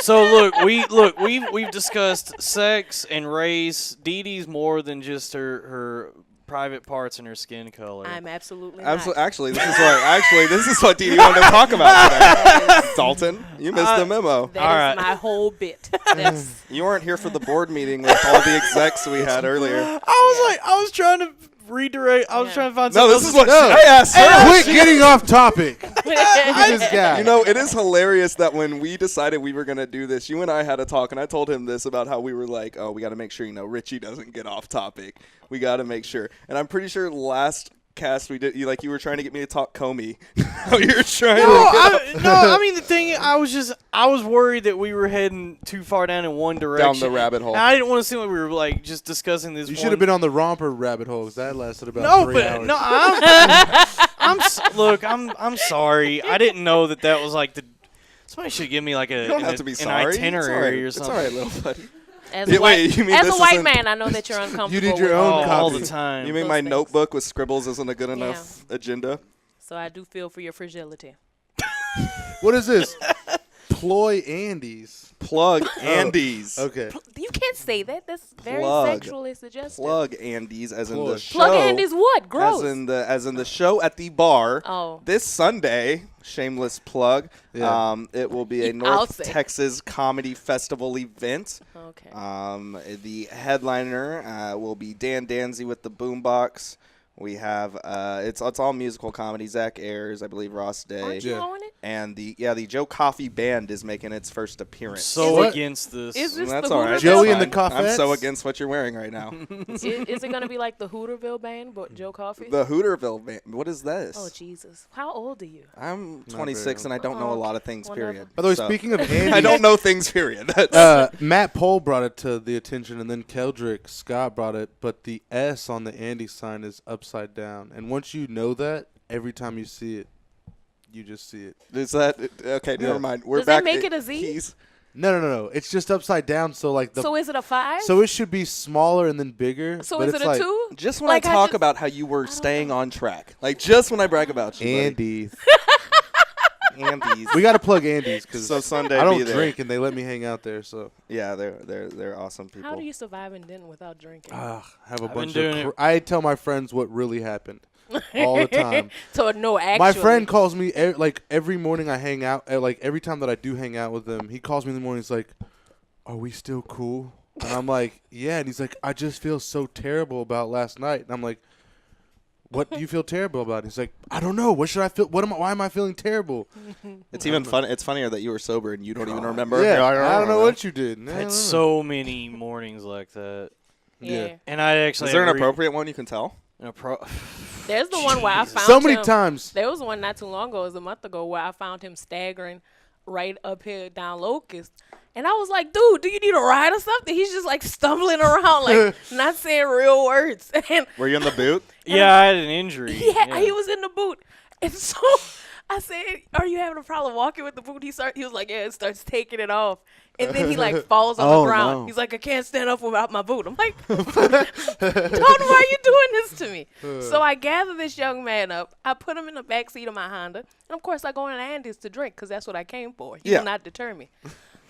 So we've discussed sex and race. Dee Dee's more than just her private parts and her skin color. I'm absolutely not. Actually, this is what Dee Dee wanted to talk about today. Dalton, you missed the memo. That All is right. my whole bit. That's You weren't here for the board meeting with all the execs we had earlier. I was trying to redirect. I was Yeah. trying to find No, something this is else what to I asked her. Quit getting off topic. Look at this guy. You know, it is hilarious that when we decided we were going to do this, you and I had a talk, and I told him this about how we were like, oh, we got to make sure, Ritchie doesn't get off topic. We got to make sure. And I'm pretty sure last cast we did, you were trying to get me to talk Comey. How you were trying I mean the thing. I was worried that we were heading too far down in one direction. Down the rabbit hole. And I didn't want to seem like we were like just discussing this. You should have been on the romper rabbit hole because that lasted about No, 3 but hours. no. I'm sorry. I didn't know that was like the. Somebody should give me like You don't have to be an sorry. itinerary or something. It's all right, little buddy. as Yeah, a white, wait, you mean as this a white isn't- man, I know that you're uncomfortable. You need your with own all all copy. the time. You mean Those my things. notebook with scribbles isn't a good enough agenda? So I do feel for your fragility. What is this? Ploy Andes. Plug Andes. Okay. You can't say that. That's very Plug. sexually suggestive. Plug Andes as in the Plug. show. Plug Andes what? Gross. As in the show at the bar. Oh. This Sunday, shameless plug. Yeah. It will be a I'll North say. Texas Comedy Festival event. Okay. The headliner will be Dan Danzy with the Boombox. We have it's all musical comedy. Zach Ayers, I believe Ross Day. Aren't you Yeah. on it? And the Joe Coffey Band is making its first appearance. So What? against this. Is this That's the all right. Hooterville? Joey That's and the fine. I'm so Coffettes? against what you're wearing right now. Is it going to be like the Hooterville band, but Joe Coffey? The Hooterville Band. What is this? Oh, Jesus. How old are you? I'm very 26 and I don't know a lot of things, Whatever. period. By the way, So- speaking of Andes, I don't know things, period. That's Matt Pohl brought it to the attention, and then Keldrick Scott brought it, but the S on the Andes sign is upside down. And once you know that, every time you see it, you just see it. is that okay? Never mind. We're Does that back. make it a Z? He's, No. It's just upside down. So like So is it a 5? So it should be smaller and then bigger. So but is it it's a like 2? Just when I talk about how you were staying on track, like just when I brag about you, Andy's. Andy's. We got to plug Andy's because So Sunday I don't be there. drink and they let me hang out there. So yeah, they're awesome people. How do you survive in Denton without drinking? have a I've bunch been of. doing it. I tell my friends what really happened all the time. So no, actually. My friend calls me like every morning I hang out. Like every time that I do hang out with him, he calls me in the morning. He's like, "Are we still cool?" And I'm like, "Yeah." And he's like, "I just feel so terrible about last night." And I'm like, "What do you feel terrible about?" He's like, "I don't know. What should I feel? Why am I feeling terrible?" It's even fun. It's funnier that you were sober and you don't even remember. Yeah, I don't know what you did. I had so many mornings like that. Yeah. And I actually. Is there an appropriate one you can tell? There's the one where I found so many him. times. There was one not too long ago, it was a month ago, where I found him staggering right up here down Locust. And I was like, dude, do you need a ride or something? He's just like stumbling around, like not saying real words. And Were you in the boot? Yeah, I had an injury. he was in the boot. And so I said, are you having a problem walking with the boot? He was like, yeah, it starts taking it off. And then he like falls on the ground. No. He's like, I can't stand up without my boot. I'm like, Dalton, why are you doing this to me? So I gather this young man up. I put him in the back seat of my Honda. And of course, I go in Andy's to drink because that's what I came for. He will not deter me.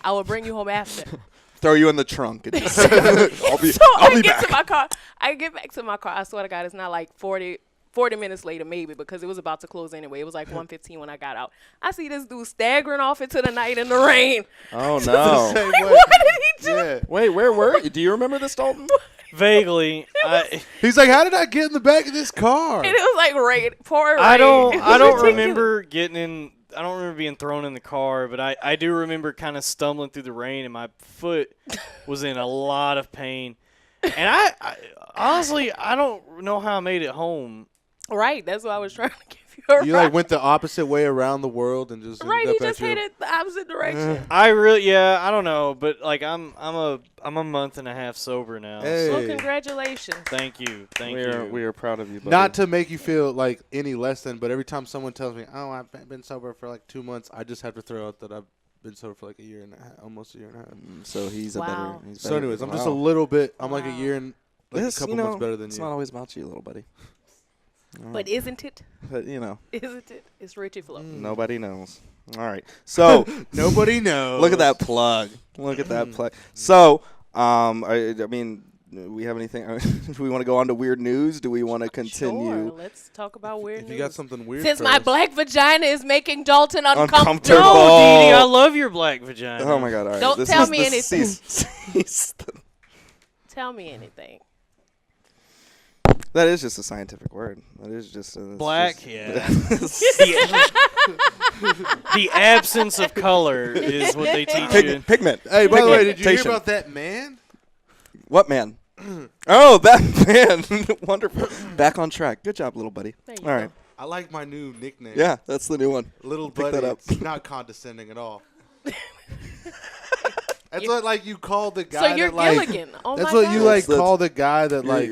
I will bring you home after. Throw you in the trunk. And just I'll be I get back. to my car. I get back to my car. I swear to God, it's not like 40 minutes later, maybe, because it was about to close anyway. It was like 1:15 when I got out. I see this dude staggering off into the night in the rain. Oh, no. Like, what did he do? Yeah. Wait, where were you? Do you remember this, Dalton? Vaguely. He's like, how did I get in the back of this car? And it was like rain, pouring rain. I don't ridiculous. remember getting in. I don't remember being thrown in the car, but I do remember kind of stumbling through the rain, and my foot was in a lot of pain. And I honestly, I don't know how I made it home. Right, that's what I was trying to give you a You ride. like went the opposite way around the world and just Right, ended he up just at your- headed the opposite direction. I don't know, but like I'm a month and a half sober now. Hey. Well, congratulations. Thank you. We are proud of you, buddy. Not to make you feel like any less than, but every time someone tells me, "Oh, I've been sober for like 2 months," I just have to throw out that I've been sober for like a year and a half, almost a year and a half. So he's Wow. He's So, better. anyways, I'm just a little bit. I'm like a year and like This, a couple you know, months better than it's you. not always about you, little buddy. But isn't it? But, you know, Isn't it? It's Ritchy Flo. nobody knows. All right. So Nobody knows. look at that plug. Look at that plug. So, I mean, we have anything? Do we want to go on to weird news? Do we want to continue? Sure, let's talk about weird If news. you got something weird, Since for my us. black vagina is making Dalton uncomfortable. Uncomfortable. No, Dee Dee, I love your black vagina. Oh my God! All right. Don't This tell is me the anything. cease- Tell me anything. That is just a scientific word. That is just Black, just- yeah. The absence of color is what they teach you. Pigment. Hey, by the way, did you hear Pigmentation. about that man? What man? Oh, that man. Wonderful. Back on track. Good job, little buddy. There you All right. I like my new nickname. Yeah, that's the new one. Little Pick buddy. that up. It's not condescending at all. That's what like you call the guy. So you're that, like, Gilligan. Oh that's my what God. you like That's- call the guy that like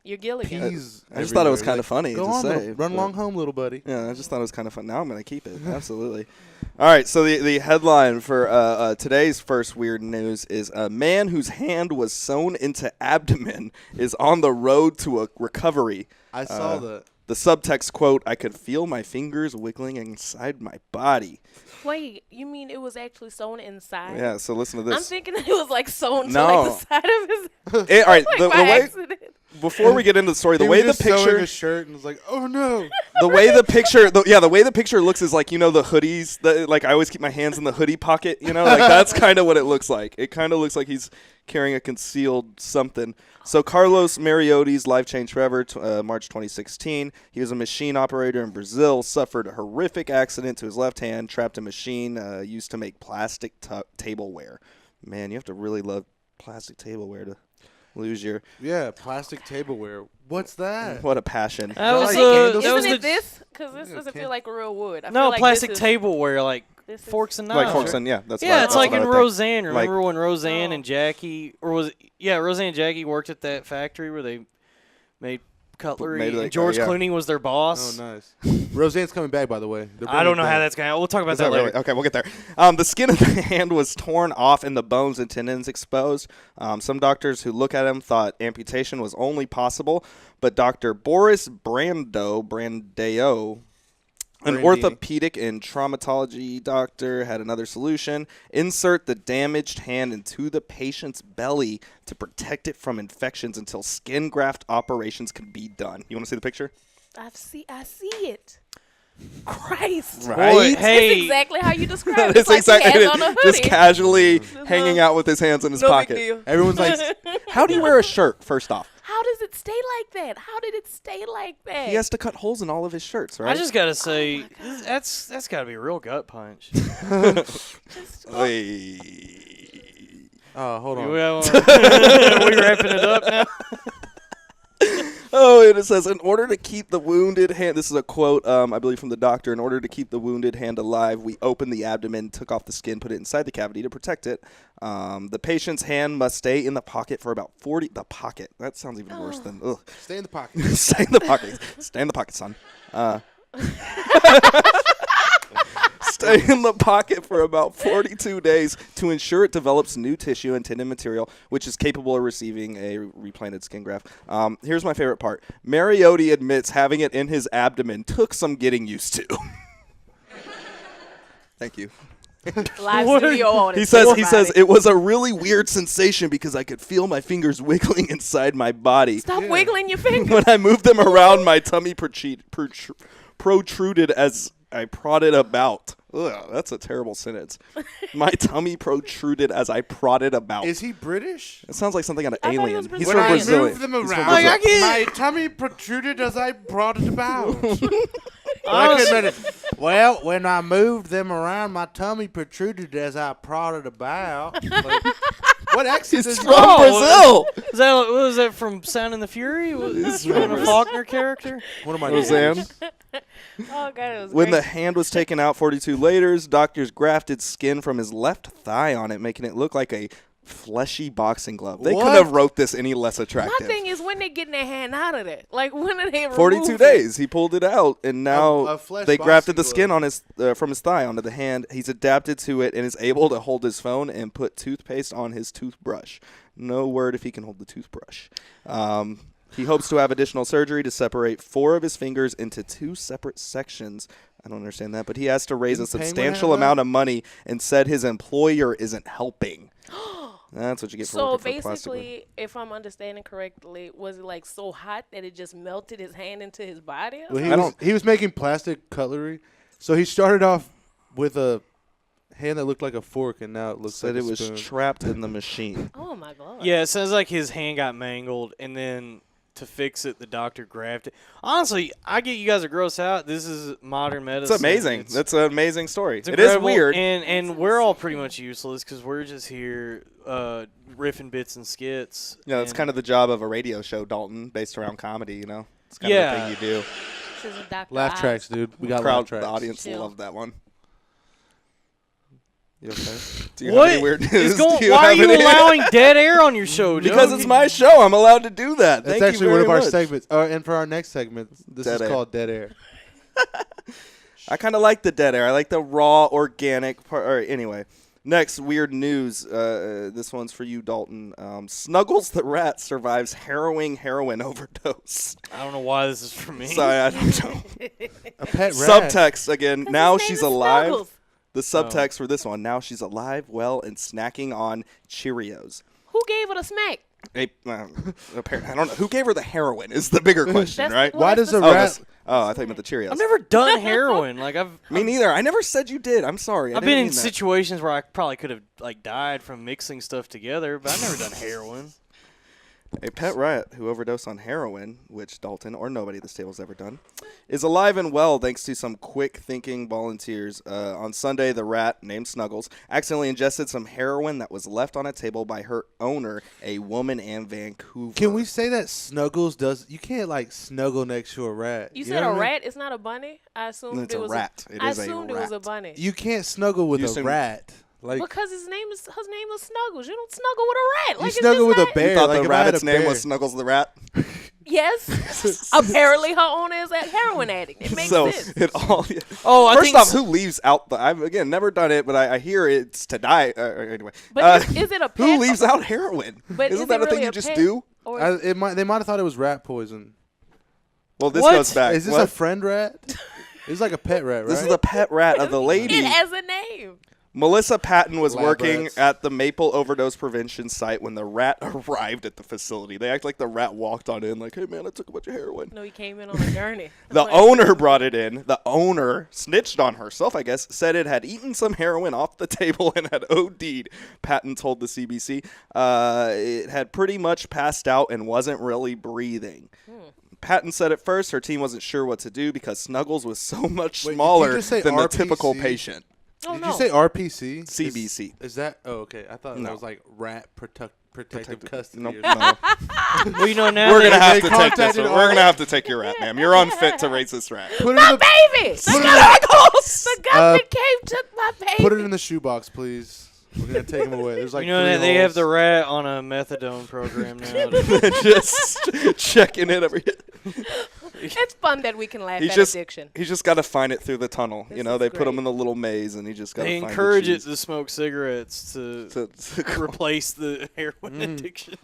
You're Gilligan. peas. I just thought it was everywhere. kind of funny Go to on, say. little- run but- along home, little buddy. Yeah, I just thought it was kind of fun. Now I'm going to keep it. Absolutely. All right, so the headline for today's first weird news is a man whose hand was sewn into abdomen is on the road to a recovery. I saw that. The subtext quote, "I could feel my fingers wiggling inside my body." Wait, you mean it was actually sewn inside? Yeah, so listen to this. I'm thinking that it was like sewn to No. like the side of his. All right, like the by way accident. before we get into the story, the He way was the just sewing picture his shirt and was like, "Oh no!" the way the picture, the way the picture looks is like, you know, the hoodies that like I always keep my hands in the hoodie pocket, you know, like that's kind of what it looks like. It kind of looks like he's carrying a concealed something. So Carlos Mariotti's life changed forever. March 2016, he was a machine operator in Brazil. Suffered a horrific accident to his left hand. Trapped a machine used to make plastic tableware. Man, you have to really love plastic tableware to lose your. Yeah, plastic tableware. What's that? What a passion. That was Isn't it the this? Because this doesn't feel like real wood. I no feel like plastic this is, tableware like this is- forks and knives. Like forks and that's yeah, what it's I- like that's in what I would think. Roseanne. Remember when Roseanne Oh. and Jackie, or was it? Yeah, Roseanne and Jackie worked at that factory where they made cutlery. Maybe And George yeah. Clooney was their boss. Oh, nice. Roseanne's coming back, by the way. I don't know how that's going to. We'll talk about that later. Really? Okay, we'll get there. The skin of the hand was torn off and the bones and tendons exposed. Some doctors who look at him thought amputation was only possible, but Dr. Boris Brandeo, an orthopedic and traumatology doctor, had another solution. Insert the damaged hand into the patient's belly to protect it from infections until skin graft operations can be done. You want to see the picture? I see it. Christ. Right? Boy, hey. It's exactly how you describe it. It's It's like exactly he has on a hoodie. just casually hanging out with his hands in his No big pocket. deal. Everyone's like, how do you wear a shirt, first off? How does it stay like that? How did it stay like that? He has to cut holes in all of his shirts, right? I just got to say, that's got to be a real gut punch. Oh, hold on. Well, are we wrapping it up now? Oh, and it says, in order to keep the wounded hand, this is a quote, I believe, from the doctor, in order to keep the wounded hand alive, we opened the abdomen, took off the skin, put it inside the cavity to protect it. The patient's hand must stay in the pocket for about 40, the pocket, that sounds even worse than, ugh. Stay in the pocket. Stay in the pocket. Stay in the pocket, son. Stay in the pocket for about 42 days to ensure it develops new tissue and tendon material, which is capable of receiving a replanted skin graft. Here's my favorite part. Mariotti admits having it in his abdomen took some getting used to. Thank you. Live studio audience. He says it was a really weird sensation because I could feel my fingers wiggling inside my body. Stop wiggling your fingers. When I moved them around, my tummy protruded as I prodded about. Ugh, that's a terrible sentence. My tummy protruded as I prodded about. Is he British? It sounds like something out of I thought he Alien. was He's When from I Brazil. moved them He's from around, Brazil. my tummy protruded as I prodded about. I couldn't let it. Well, when I moved them around, my tummy protruded as I prodded about. Like, what accent He's is from that? Brazil. Was that from Sound and the Fury? Was that a Faulkner character? One of my Roseanne. Oh, God, it was When great. the hand was taken out 42 later, doctors grafted skin from his left thigh on it, making it look like a fleshy boxing glove. They couldn't have wrote this any less My attractive. thing is, when they getting their hand out of it? Like, when are they 42 remove it? days. He pulled it out, and now A flesh they grafted the boxing skin on his from his thigh onto the hand. He's adapted to it and is able to hold his phone and put toothpaste on his toothbrush. No word if he can hold the toothbrush. He hopes to have additional surgery to separate 4 of his fingers into 2 separate sections. I don't understand that, but he has to raise a Didn't Penguin substantial have that? amount of money and said his employer isn't helping. That's what you get for So working for plastic. basically, if I'm understanding correctly, was it like so hot that it just melted his hand into his body? Or Well, he was making plastic cutlery, so he started off with a hand that looked like a fork, and now it looks Said like it a was spoon. trapped in the machine. Oh my God. Yeah, it sounds like his hand got mangled, and then to fix it, the doctor grafted. Honestly, I get you guys are grossed out. This is modern medicine. It's amazing. That's an amazing story. It's It is incredible, weird. and we're all pretty much useless because we're just here riffing bits and skits. Yeah, that's and- kind of the job of a radio show, Dalton, based around comedy, you know? It's kind of the thing you do. This is a Dr. Laugh Oz. tracks, dude. We got Crowd, laugh tracks. the audience Chill. loved that one. You okay? Do you What have any weird is news? going? Do you Why are have you any- allowing dead air on your show, Joe? Because it's my show. I'm allowed to do that. That's Thank you actually one very of our much. segments. And for our next segment, this Dead is air. called Dead Air. I kind of like the dead air. I like the raw, organic part. All right, anyway. Next, weird news. This one's for you, Dalton. Snuggles the rat survives harrowing heroin overdose. I don't know why this is for me. Sorry, I don't know. A pet rat. Subtext again. Now she's alive. Snuggles. The subtext for this one. Now she's alive, well, and snacking on Cheerios. Who gave her the smack? Apparently, I don't know. Who gave her the heroin is the bigger question, That's- right? well, Why that's does a the- rat? I thought you meant the Cheerios. I've never done heroin. Like Me neither. I never said you did. I'm sorry. I I've didn't been in mean that. situations where I probably could have like died from mixing stuff together, but I've never done heroin. A pet rat who overdosed on heroin, which Dalton or nobody at this table has ever done, is alive and well thanks to some quick-thinking volunteers. On Sunday, the rat, named Snuggles, accidentally ingested some heroin that was left on a table by her owner, a woman in Vancouver. Can we say that Snuggles does? You can't like snuggle next to a rat. You know said what a I mean? rat? It's not a bunny? I assumed It's it a was rat. It I is a assumed it was a rat. bunny. You can't snuggle with You a assume- rat. Like Because his name is Snuggles. You don't snuggle with a rat. you Like, it's snuggle just with not- a bear. You thought like the if I had rabbit's a name bear. was Snuggles the rat? Yeah, Yes. Apparently, her owner is a heroin addict. It makes sense. It all. Oh, first off, who leaves out the? I've again never done it, but I hear it's to die. Anyway, but is it a pet? Who leaves out heroin? But Isn't that a thing you just do? They might have thought it was rat poison. Well, this goes back. Is this a friend rat? It's like a pet rat, right? This is a pet rat of the lady. It has a name. Melissa Patton was Lab working rats. at the Maple Overdose Prevention site when the rat arrived at the facility. They act like the rat walked on in, like, hey, man, I took a bunch of heroin. No, he came in on a journey. The owner brought it in. The owner snitched on herself, I guess, said it had eaten some heroin off the table and had OD'd, Patton told the CBC. It had pretty much passed out and wasn't really breathing. Patton said at first her team wasn't sure what to do because Snuggles was so much smaller than the typical patient. Did you say RPC? CBC. Is that? Oh, okay. I thought that was like rat protective custody. Nope, or no. Well, you know now We're gonna they have to take this. We're gonna have to take your rat, ma'am. You're unfit to raise this rat. Put it My in the, baby! The government came, took my baby. put it in the shoebox, please. We're gonna take him away. There's like you know that 3 they have holes. the rat on a methadone program now. Just checking it every. It's fun that we can laugh He's at just addiction. he's just got to find it through the tunnel. This You know, is they put him great. in the little maze, and he just got to They find encourage the it cheese. to smoke cigarettes to replace the heroin addiction.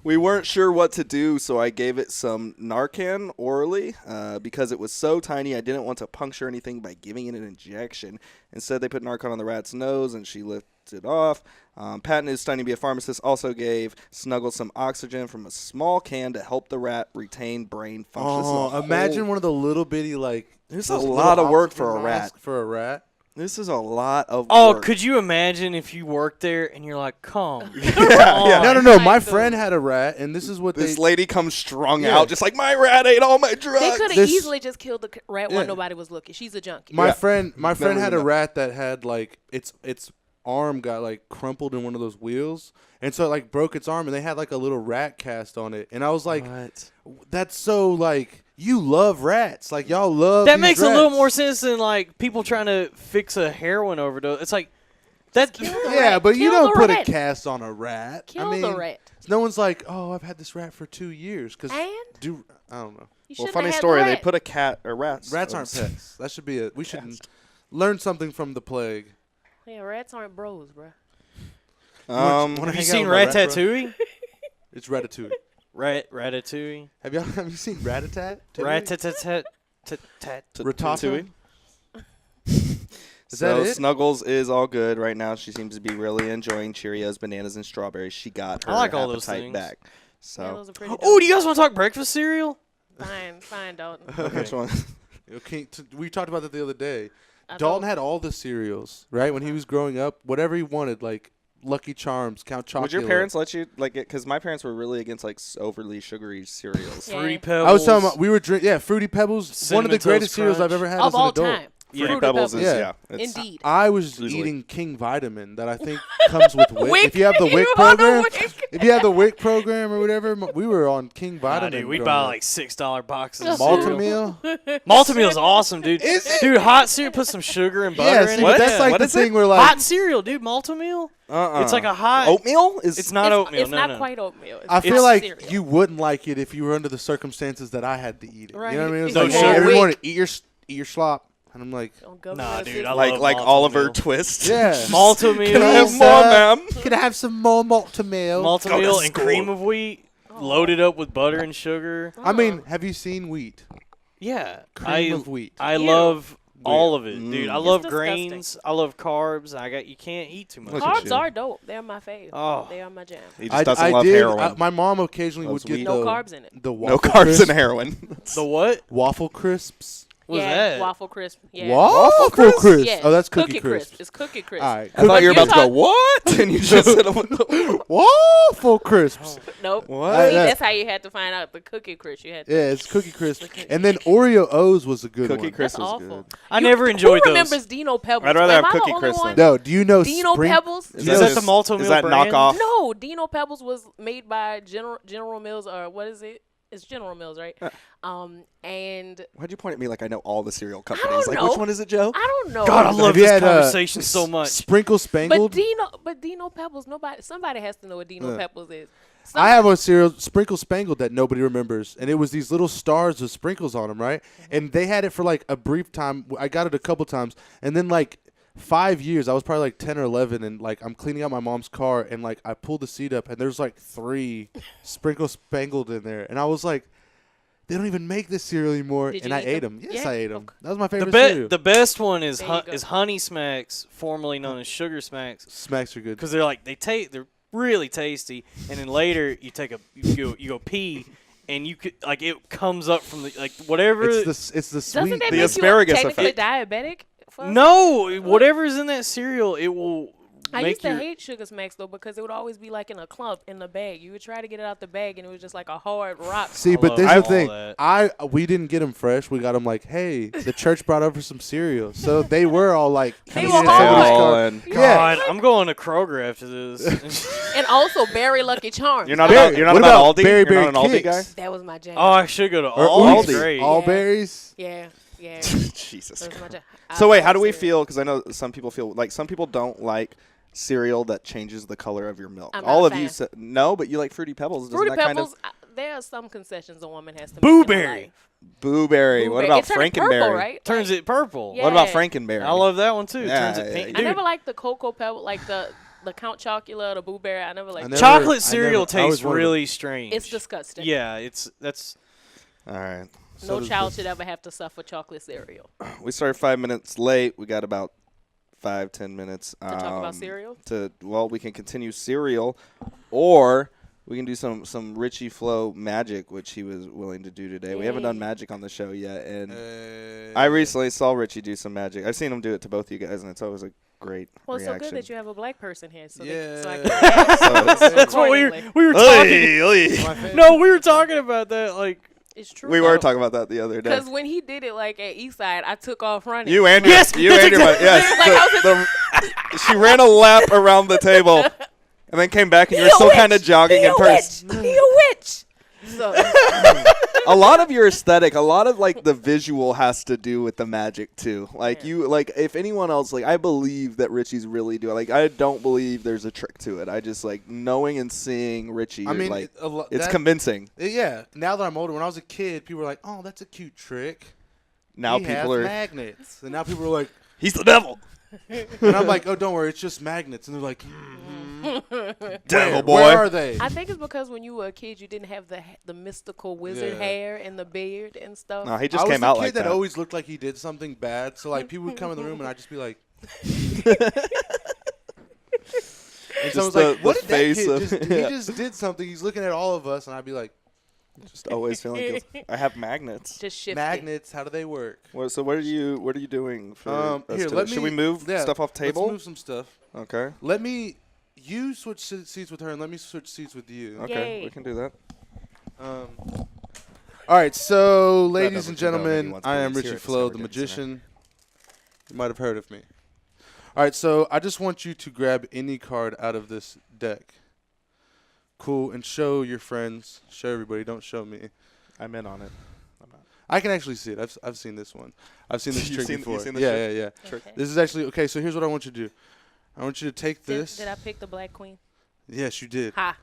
We weren't sure what to do, so I gave it some Narcan orally because it was so tiny I didn't want to puncture anything by giving it an injection. Instead, they put Narcan on the rat's nose, and she lifted off. Patton, who's studying to be a pharmacist, also gave Snuggles some oxygen from a small can to help the rat retain brain function. Oh, imagine one of the little bitty like. There's a those lot little of work oxygen for a rat. masks For a rat. This is a lot of Oh, work. could you imagine if you worked there and you're like, come No, no. My friend had a rat, and this is what This they. lady comes strung out, just like, my rat ate all my drugs. They could have This- easily just killed the rat Yeah. while nobody was looking. She's a junkie. My friend Never had a even rat that had like its arm got like crumpled in one of those wheels, and so it like broke its arm, and they had like a little rat cast on it, and I was like, that's so like you love rats, like y'all love. That these makes a little rats. more sense than like people trying to fix a heroin overdose. It's like that. Yeah, but you Kill don't the put rat. a cast on a rat. Kill I mean, the rat. no one's like, oh, I've had this rat for 2 years because And? I don't know. You Well, shouldn't funny have had story. the They rat. put a cat or rats. Rats aren't pets. That should be it. We should learn something from the plague. Yeah, rats aren't bros, bro. Wanna Have you hang seen out with my rat, bro? Ratatouille? It's Ratatouille. Ratatouille. Have you seen Ratatat? Ratatat. Ratatouille. Is So that it? Snuggles is all good right now. She seems to be really enjoying Cheerios, bananas, and strawberries. She got her I like all those appetite things. back. Yeah, So those are pretty Oh, dope. do you guys want to talk breakfast cereal? Fine, Dalton. which one? Okay, we talked about that the other day. I Dalton don't- had all the cereals, right? When he was growing up, whatever he wanted, like Lucky Charms, Count Chocula. Would your parents let you like it? Because my parents were really against like overly sugary cereals. Yeah. Fruity Pebbles. I was talking about we were drinking. Yeah, Fruity Pebbles. One of the Cinnamon greatest Toast cereals I've Crunch. ever had Of as an all adult. time. Fruity Fruity Pebbles is Yeah. it's- Indeed. I was Easily. eating King Vitamin that I think comes with WIC. Wick? If you have the You WIC on the program, Wick? if you have the WIC program or whatever, we were on King Nah, Vitamin. dude, we'd growing buy up. like $6 boxes of Malta cereal. meal. Malta meal's awesome, dude. Is it? Dude, hot cereal, put some sugar and butter Yeah, in see, it. but that's Yeah. like What the is it? thing where like Hot cereal, dude. Malta meal. It's like a hot oatmeal. It's not oatmeal. It's no, not no. quite oatmeal. I It's feel like cereal. you wouldn't like it if you were under the circumstances that I had to eat it. Right. You know what I mean? It was No like, hey, sugar. every morning, eat your slop, and I'm like, Don't go Nah, for dude, it. I like love like Malta Oliver meal. Twist. yeah, Malta meal. Can I have Yes, more, sir. ma'am? Can I have some more Malta meal? Malta Go to meal and school. cream of wheat, loaded up with butter and sugar. I mean, have you seen wheat? Yeah, Cream of wheat. I Ew. love all of it, dude. I Mm. love It's grains. I love carbs. You can't eat too much. Look at Carbs you. are dope. They're my fave. Oh. They are my jam. He just doesn't love did. heroin. My mom occasionally Loves would get wheat. No the carbs in it. The no waffle carbs crisp. in heroin. The what? Waffle crisps. What's yeah, that? waffle crisp. Yeah. Waffle crisp. Yeah. Oh, that's cookie crisp. It's cookie crisp. All right. I thought you were But about to you go what? And you just said Waffle crisps. Nope. What? See, Yeah. that's how you had to find out the cookie crisp. You had to. Yeah, it's cookie crisp. And then Oreo O's was a good Cookie one. crisp That's is awful. good. I never enjoyed Who those. remembers Dino Pebbles? I'd rather Am have I the Cookie only Crisp one? than- No, do you know Dino Spring? Pebbles? Do Is you know that the Malta Is meal that brand? knockoff? No, Dino Pebbles was made by General Mills, or what is it? It's General Mills, right? And Why'd you point at me like I know all the cereal companies? Like know. which one is it, Joe? I don't know. God, I Have love you this had, conversation so much. Sprinkle but Spangled? Dino Pebbles. Somebody has to know what Dino Pebbles is. I have a cereal, Sprinkle Spangled, that nobody remembers, and it was these little stars with sprinkles on them, right? And they had it for like a brief time. I got it a couple times, and then like 5 years, I was probably like 10 or 11, and like I'm cleaning out my mom's car, and like I pulled the seat up, and there's like 3 Sprinkle Spangled in there, and I was like, they don't even make this cereal anymore, and I ate them. Yes, I ate them. That was my favorite cereal. The best one is Honey Smacks, formerly known as Sugar Smacks. Smacks are good because they're like they're really tasty, and then later you go pee. And you could like it comes up from the like whatever it's the sweet Doesn't that the make asparagus you technically effect. diabetic? No, whatever's in that cereal, it will. I used to hate Sugar Smacks though because it would always be like in a clump in the bag. You would try to get it out the bag and it was just like a hard rock. See, but this is the thing. We didn't get them fresh. We got them like, hey, the church brought over some cereal, so they were all like, they were hard. God, I'm going to Kroger after this. And also Berry Lucky Charms. You're not about Aldi. You're not an Aldi guy. That was my jam. Oh, I should go to Aldi. All berries. Yeah. Jesus. So wait, how do we feel? Because I know some people feel like some people don't like cereal that changes the color of your milk. All of you said no, but you like Fruity Pebbles. Fruity Doesn't that Pebbles. kind of There are some concessions a woman has to Boo make. Berry. Boo Berry. What about Frankenberry? Purple, right? Turns it purple. Yeah. What about Frankenberry? I love that one too. Yeah, Turns it pink. I never liked the Cocoa Pebble, like the Count Chocula, the Boo Berry. I never liked chocolate cereal tastes really strange. It's disgusting. Yeah, that's all right. No child should ever have to suffer chocolate cereal. We started 5 minutes late. We got about 5-10 minutes to talk about cereal. We can continue cereal, or we can do some Ritchy Flo magic, which he was willing to do today. Yay. We haven't done magic on the show yet, and I recently saw Ritchy do some magic. I've seen him do it to both you guys, and it's always a great reaction. Well, it's so good that you have a black person here, so yeah. so I can that's what we were talking. No, we were talking about that like. It's true. We were talking about that the other day. Because when he did it like at Eastside, I took off running. You and your she ran a lap around the table and then came back and you were still kind of jogging in person. He a witch. So. A lot of your aesthetic, a lot of like the visual has to do with the magic too. Like if anyone else, like I believe that Ritchy's really doing. Like I don't believe there's a trick to it. I just like knowing and seeing Ritchy. I mean, like it's convincing. Yeah. Now that I'm older, when I was a kid, people were like, "Oh, that's a cute trick." Now people are magnets, and now people are like, "He's the devil." And I'm like, "Oh, don't worry, it's just magnets." And they're like, "Devil boy." Where are they? I think it's because when you were a kid, you didn't have the mystical wizard hair and the beard and stuff. No, he just came out like that. I was the kid that always looked like he did something bad. So like people would come in the room and I'd just be like, and so I was like, "What did that kid he just did something. He's looking at all of us," and I'd be like. Just always feeling guilty. I have magnets. Just shifting. Magnets. How do they work? So what are you doing for here, should we move stuff off table? Let's move some stuff. Okay. You switch seats with her, and let me switch seats with you. Okay, we can do that. All right, so ladies and gentlemen, I am Ritchy Flo, the magician. You might have heard of me. All right, so I just want you to grab any card out of this deck. Cool, and show your friends. Show everybody. Don't show me. I'm in on it. I'm not. I can actually see it. I've seen this one. I've seen this trick before. You've seen this yeah. Okay. This is actually okay. So here's what I want you to do. I want you to take this. Did I pick the Black Queen? Yes, you did. Ha.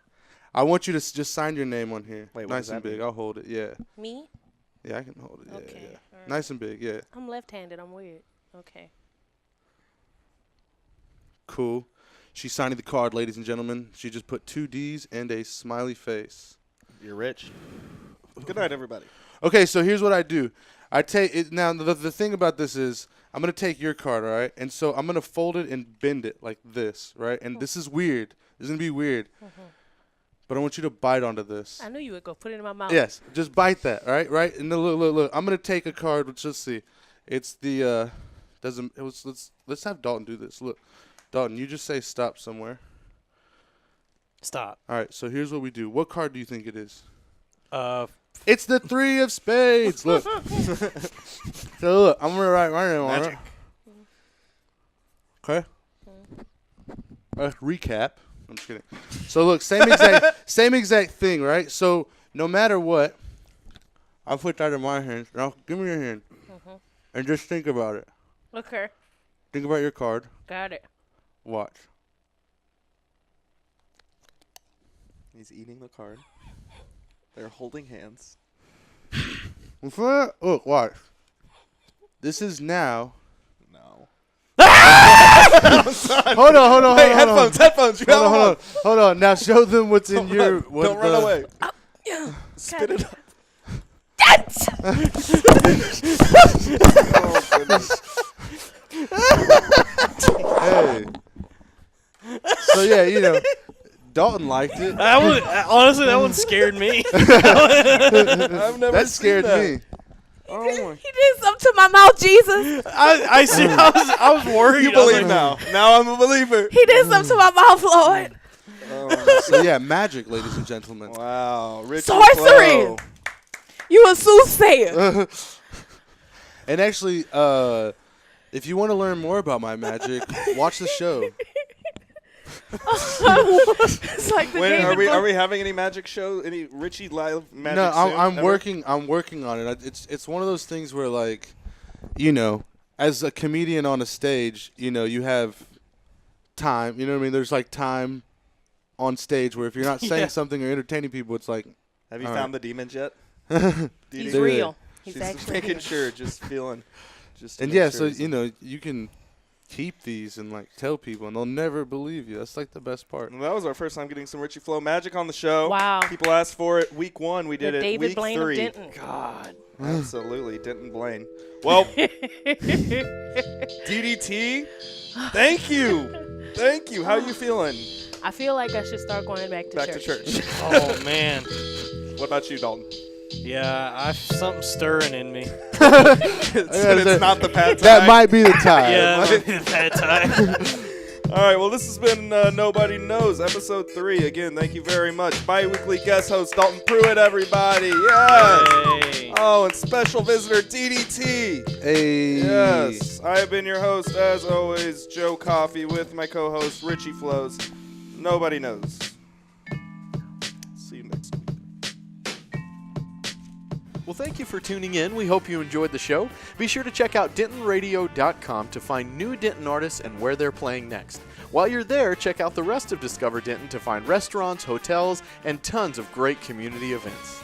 I want you to just sign your name on here. Wait, nice and big. mean? I'll hold it. Yeah. Me? Yeah, I can hold it. Yeah, okay. yeah. Right. Nice and big. Yeah. I'm left-handed. I'm weird. Okay. Cool. She's signing the card, ladies and gentlemen. She just put 2 D's and a smiley face. You're rich. Good night, everybody. Okay, so here's what I do. I take it now. The thing about this is I'm gonna take your card, all right, and so I'm gonna fold it and bend it like this, right? And this is weird. This is gonna be weird. But I want you to bite onto this. I knew you would go put it in my mouth. Yes, just bite that, right? Right. And look. I'm gonna take a card. Let's see. It's the let's have Dalton do this. Look. Dalton, you just say stop somewhere. Stop. All right, so here's what we do. What card do you think it is? It's the 3 of spades. Look. So look, I'm gonna write right now. Magic. Okay. Recap. I'm just kidding. So look, same exact thing, right? So no matter what, I'll put that in my hand. Now give me your hand, and just think about it. Okay. Think about your card. Got it. Watch. He's eating the card. They're holding hands. Look, watch. This is now. No. Hold on. Hey, headphones. Hold on. Now show them what's in your. Don't run away. Spit it up. Oh, goodness. Hey. So yeah, Dalton liked it. Honestly, that one scared me. I've never that scared seen me. Oh my. He did something to my mouth, Jesus. I was worried. You believe now. Now I'm a believer. He did something to my mouth, Lord. So yeah, magic, ladies and gentlemen. Wow. Ritchy Sorcery. Flo. You a soothsayer. And actually, if you want to learn more about my magic, watch the show. It's like the When are we having any magic show? Any Ritchie live magic? No, I'm ever? working. I'm working on it. It's one of those things where, like, as a comedian on a stage, you have time. You know what I mean? There's like time on stage where if you're not saying something or entertaining people, it's like. Have you found the demons yet? He's real. She's He's actually making real. sure, just feeling. And yeah, so you can keep these and like tell people, and they'll never believe you. That's like the best part. And that was our first time getting some Ritchie Flo magic on the show. Wow. People asked for it. Week 1, we did it. David Week Blaine 3. of Denton. God. Absolutely, Denton Blaine. Well, DDT, thank you. How you feeling? I feel like I should start going back to church. Oh man. What about you, Dalton? Yeah, I've something stirring in me. It's not the pad thai. That might be the time. Yeah, it might be the pad thai. All right, well, this has been Nobody Knows, episode 3. Again, thank you very much. Bi-weekly guest host Dalton Pruitt, everybody. Yes. Hey. Oh, and special visitor DDT. Hey. Yes. I have been your host, as always, Joe Coffey, with my co-host Ritchie Flows. Nobody Knows. See you next week. Well, thank you for tuning in. We hope you enjoyed the show. Be sure to check out DentonRadio.com to find new Denton artists and where they're playing next. While you're there, check out the rest of Discover Denton to find restaurants, hotels, and tons of great community events.